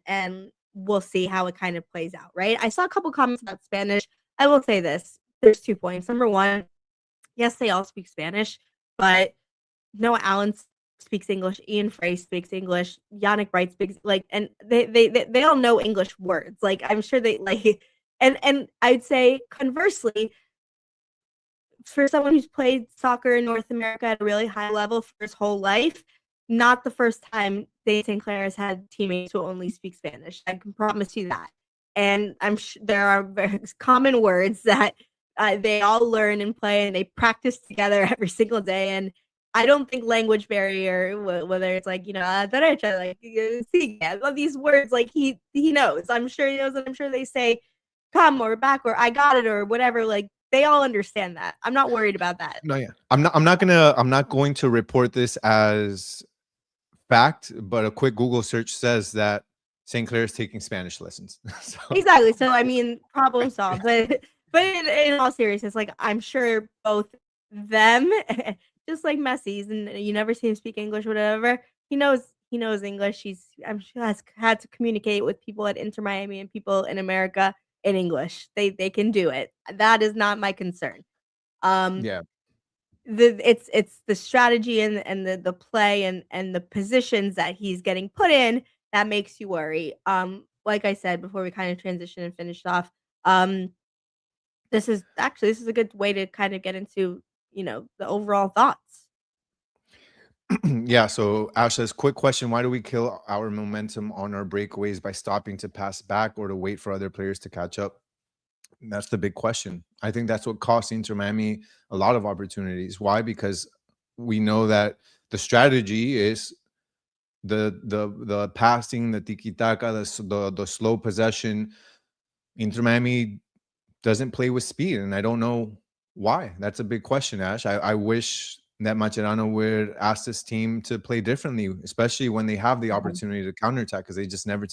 we'll see how it kind of plays out, right? I saw a couple comments about Spanish. I will say this. There's 2 points. Number one, yes, they all speak Spanish, but Noah Allen speaks English, Ian Frey speaks English, Yannick Wright speaks like, and they all know English words. Like I'm sure they like, and I'd say conversely, for someone who's played soccer in North America at a really high level for his whole life, not the first time Dave St. Clair has had teammates who only speak Spanish. I can promise you that. And I'm sure there are very common words that they all learn and play, and they practice together every single day. And I don't think language barrier, whether it's like derecha, like sigue, all these words, like he knows. I'm sure he knows, and I'm sure they say come or back or I got it or whatever. Like they all understand that. I'm not worried about that. No, yeah. I'm not going to report this as fact, but a quick Google search says that St. Clair is taking Spanish lessons. So Exactly. So I mean, problem solved. But in all seriousness, like I'm sure both them, just like Messi's, and you never see him speak English, whatever. He knows English. I'm sure has had to communicate with people at Inter Miami and people in America in English. They can do it. That is not my concern. Um, yeah. it's the strategy and the play and the positions that he's getting put in that makes you worry. Like I said before we kind of transition and finish off, this is a good way to kind of get into the overall thoughts. Yeah. So Ash says, quick question: why do we kill our momentum on our breakaways by stopping to pass back or to wait for other players to catch up? That's the big question. I think that's what cost Inter Miami a lot of opportunities. Why? Because we know that the strategy is the passing, the tiki taka, the slow possession. Inter Miami doesn't play with speed, and I don't know why. That's a big question, Ash. I wish that Macherano would ask this team to play differently, especially when they have the Mhm. opportunity to counterattack, because they just never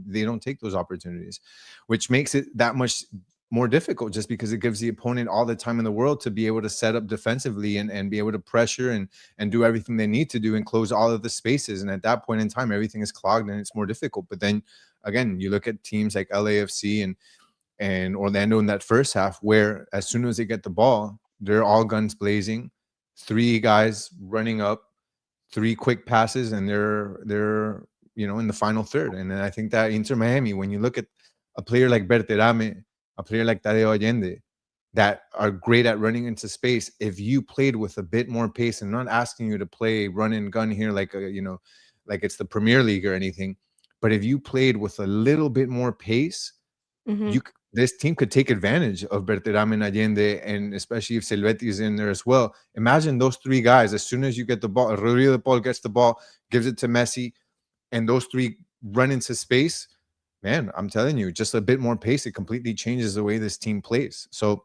they don't take those opportunities, which makes it that much more difficult just because it gives the opponent all the time in the world to be able to set up defensively and be able to pressure and do everything they need to do and close all of the spaces. And at that point in time, everything is clogged and it's more difficult. But then again, you look at teams like LAFC and Orlando in that first half, where as soon as they get the ball, they're all guns blazing, three guys running up, three quick passes, and they're in the final third. And then I think that Inter Miami, when you look at a player like Berterame, a player like Tadeo Allende, that are great at running into space, if you played with a bit more pace, and not asking you to play run and gun here like like it's the Premier League or anything, but if you played with a little bit more pace, Mhm. this team could take advantage of Berterame and Allende, and especially if Silvetti is in there as well. Imagine those three guys. As soon as you get the ball, Rodrigo de Paul gets the ball, gives it to Messi, and those three run into space. Man, I'm telling you, just a bit more pace, it completely changes the way this team plays. So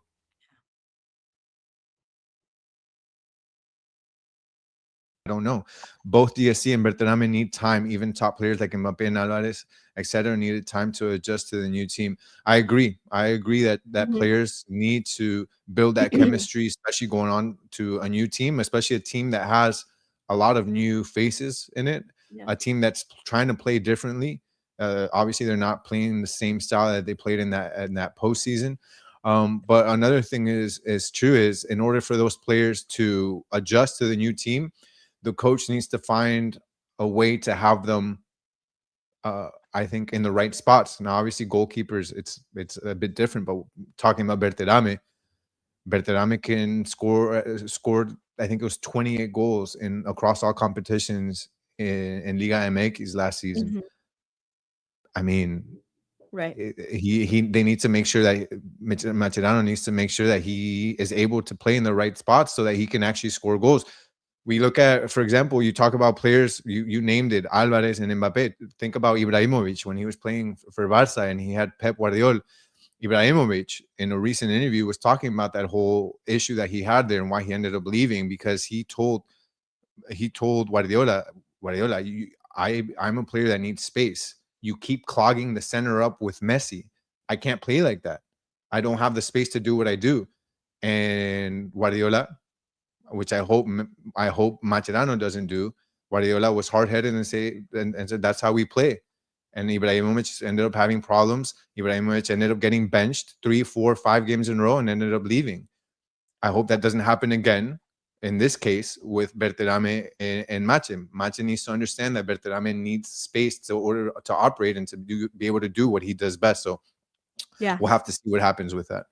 I don't know. Both DSC and Berterame need time. Even top players like Mbappe and Alvarez, etc., needed time to adjust to the new team. I agree. I agree that Mhm. players need to build that chemistry, especially going on to a new team, especially a team that has a lot of new faces in it, Yeah. a team that's trying to play differently. Obviously, they're not playing the same style that they played in that postseason. But another thing is true is in order for those players to adjust to the new team, the coach needs to find a way to have them I think in the right spots. Now obviously goalkeepers it's a bit different, but talking about Berterame can scored I think it was 28 goals in across all competitions in Liga MX last season. Mhm. I mean, Right. he they need to make sure that Macherano needs to make sure that he is able to play in the right spots so that he can actually score goals. We look at, for example, you talk about players, you named it, Alvarez and Mbappe. Think about Ibrahimovic when he was playing for Barca and he had Pep Guardiola. Ibrahimovic, in a recent interview, was talking about that whole issue that he had there and why he ended up leaving, because he told Guardiola, I'm a player that needs space. You keep clogging the center up with Messi. I can't play like that. I don't have the space to do what I do. And Guardiola, which I hope Macherano doesn't do. Guardiola was hard headed and said that's how we play. And Ibrahimovic ended up having problems. Ibrahimovic ended up getting benched 3, 4, 5 games in a row and ended up leaving. I hope that doesn't happen again, in this case with Berterame and Mache. Mache needs to understand that Berterame needs space to order to operate and to be able to do what he does best. So Yeah. we'll have to see what happens with that.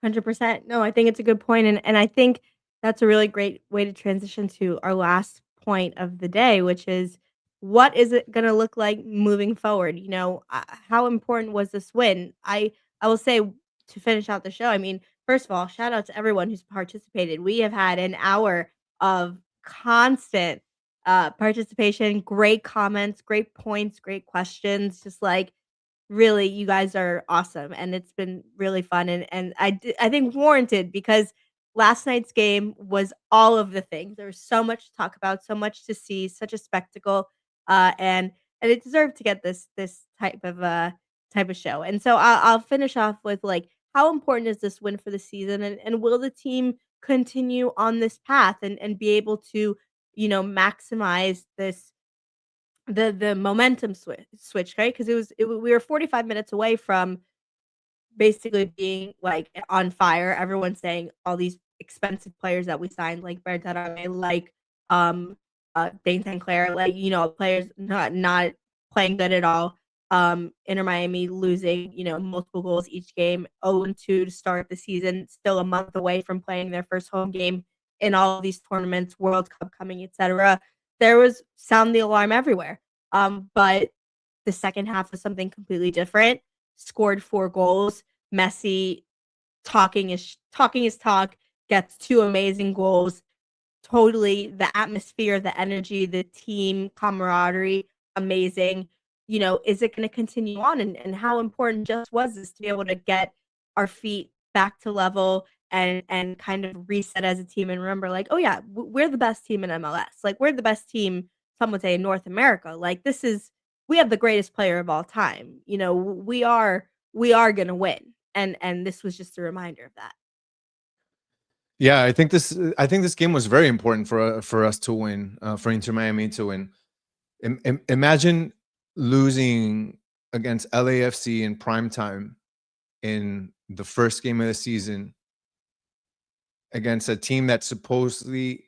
100%. No, I think it's a good point, and I think that's a really great way to transition to our last point of the day, which is what is it gonna look like moving forward? You know, how important was this win? I will say to finish out the show, I mean, first of all, shout out to everyone who's participated. We have had an hour of constant, participation, great comments, great points, great questions, just, like, really, you guys are awesome, and it's been really fun, and I think warranted because last night's game was all of the things. There was so much to talk about, so much to see, such a spectacle, and it deserved to get this type of show. And so I'll finish off with, like, how important is this win for the season, and will the team continue on this path and be able to, maximize the momentum switch, right? Because we were 45 minutes away from basically being, like, on fire. Everyone's saying all these expensive players that we signed, like Bertarame, like, Dane Sinclair, like, players not playing good at all. Inter Miami losing, multiple goals each game, 0-2 to start the season, still a month away from playing their first home game in all of these tournaments, World Cup coming, etc. There was sound the alarm everywhere. But the second half was something completely different. Scored 4 goals. Messi talking his talk, gets 2 amazing goals. Totally the atmosphere, the energy, the team camaraderie, amazing. Is it going to continue on? And how important just was this to be able to get our feet back to level and kind of reset as a team and remember, like, oh yeah, we're the best team in MLS. Like, we're the best team, some would say, in North America. Like, we have the greatest player of all time. We are gonna win. And this was just a reminder of that. Yeah, I think this game was very important for us to win, for Inter Miami to win. Imagine losing against LAFC in prime time in the first game of the season against a team that's supposedly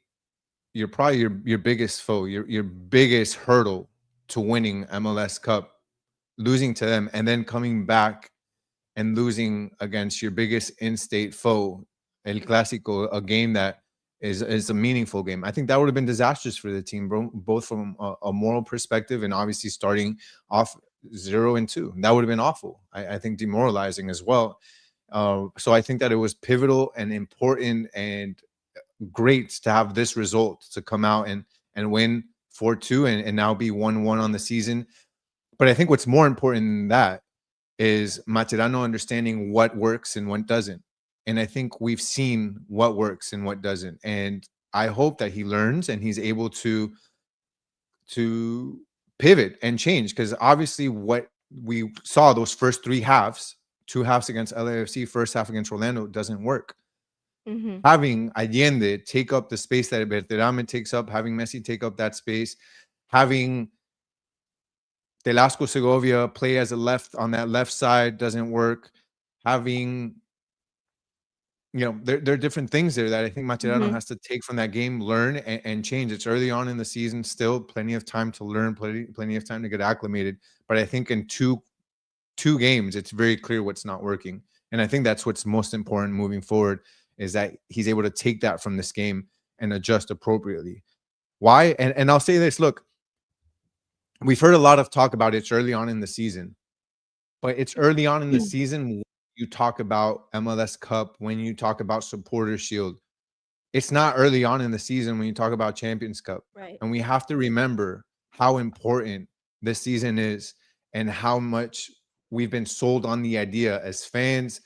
you're probably your biggest foe, your biggest hurdle to winning MLS Cup, losing to them, and then coming back and losing against your biggest in-state foe, El Clásico, a game that is a meaningful game. I think that would have been disastrous for the team, bro, both from a moral perspective and obviously starting off 0-2. That would have been awful. I think demoralizing as well. So I think that it was pivotal and important and great to have this result to come out and win 4-2 and now be 1-1 on the season. But I think what's more important than that is Materano understanding what works and what doesn't. And I think we've seen what works and what doesn't. And I hope that he learns and he's able to pivot and change, because obviously what we saw those first 3 halves, 2 halves against LAFC, first half against Orlando, doesn't work. Mhm. Having Allende take up the space that Berterame takes up, having Messi take up that space, having Telasco Segovia play as a left on that left side doesn't work. Having, there are different things there that I think Macherano Mhm. has to take from that game, learn and change. It's early on in the season, still plenty of time to learn, plenty of time to get acclimated. But I think in two games, it's very clear what's not working. And I think that's what's most important moving forward, is that he's able to take that from this game and adjust appropriately. Why? And I'll say this, look, we've heard a lot of talk about it's early on in the season, but it's early on in the season when you talk about MLS Cup, when you talk about Supporter Shield. It's not early on in the season when you talk about Champions Cup. Right. And we have to remember how important this season is and how much we've been sold on the idea as fans,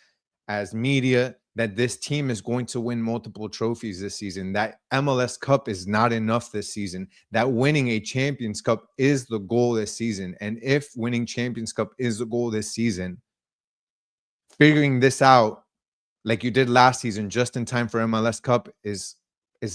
as media, that this team is going to win multiple trophies this season, that MLS Cup is not enough this season, that winning a Champions Cup is the goal this season. And if winning Champions Cup is the goal this season, figuring this out like you did last season just in time for MLS Cup is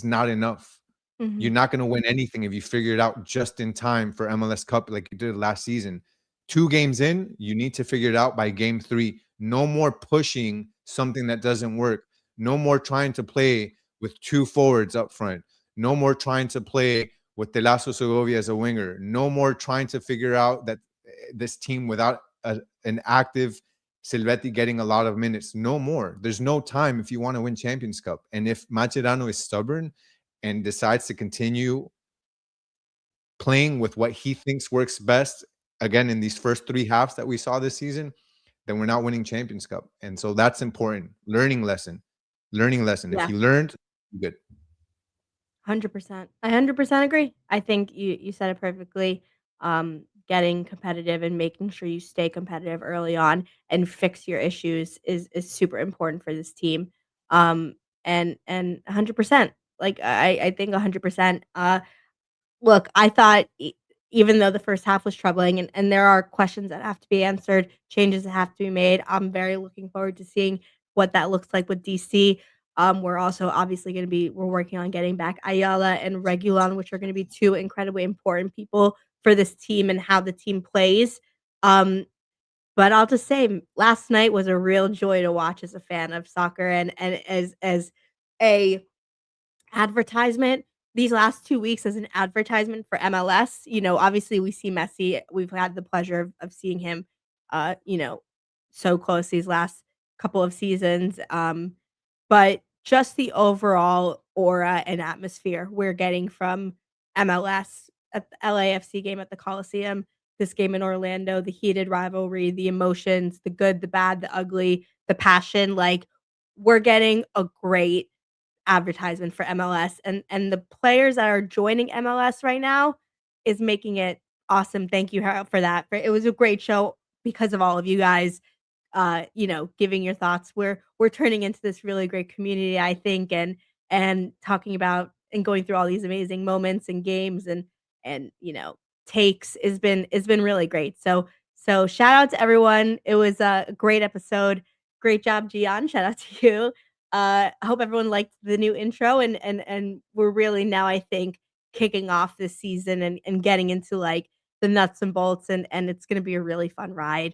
not enough. Mhm. You're not going to win anything if you figure it out just in time for MLS Cup like you did last season. 2 games in, you need to figure it out by game 3. No more pushing something that doesn't work. No more trying to play with 2 forwards up front. No more trying to play with Segovia as a winger. No more trying to figure out that this team without an active Silvetti getting a lot of minutes. No more. There's no time if you want to win Champions Cup. And if Mascherano is stubborn and decides to continue playing with what he thinks works best, again, in these first 3 halves that we saw this season, then we're not winning Champions Cup. And so that's important. Learning lesson. If Yeah. he learned, good. 100%. I 100% agree. I think you said it perfectly. Getting competitive and making sure you stay competitive early on and fix your issues is super important for this team. And 100%. Like I think 100%. Look, I thought even though the first half was troubling and there are questions that have to be answered, changes that have to be made, I'm very looking forward to seeing what that looks like with DC. We're also obviously we're working on getting back Ayala and Regulon, which are going to be two incredibly important people for this team and how the team plays. Um, but I'll just say last night was a real joy to watch as a fan of soccer and as a advertisement these last 2 weeks as an advertisement for MLS. Obviously we see Messi. We've had the pleasure of seeing him, uh, you know, so close these last couple of seasons. But just the overall aura and atmosphere we're getting from MLS at the LAFC game at the Coliseum, this game in Orlando, the heated rivalry, the emotions, the good, the bad, the ugly, the passion, like we're getting a great advertisement for MLS and the players that are joining MLS right now is making it awesome. Thank you for that. It was a great show because of all of you guys giving your thoughts. We're turning into this really great community, I think, and talking about and going through all these amazing moments and games and takes has been really great. So shout out to everyone. It was a great episode. Great job, Gian. Shout out to you. I hope everyone liked the new intro and we're really now, I think, kicking off this season and getting into like the nuts and bolts and it's gonna be a really fun ride.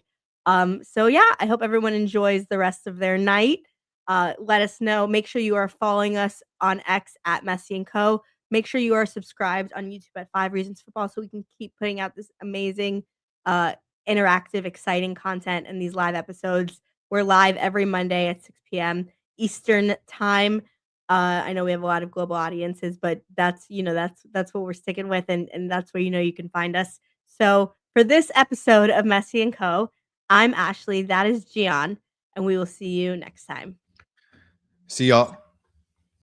So yeah, I hope everyone enjoys the rest of their night. Let us know. Make sure you are following us on X at Messi Co. Make sure you are subscribed on YouTube at 5 Reasons Football so we can keep putting out this amazing, uh, interactive, exciting content and these live episodes. We're live every Monday at 6 p.m. Eastern time. I know we have a lot of global audiences, but that's what we're sticking with, and that's where you can find us. So for this episode of Messi and Co, I'm Ashley. That is Gian, and we will see you next time. See y'all.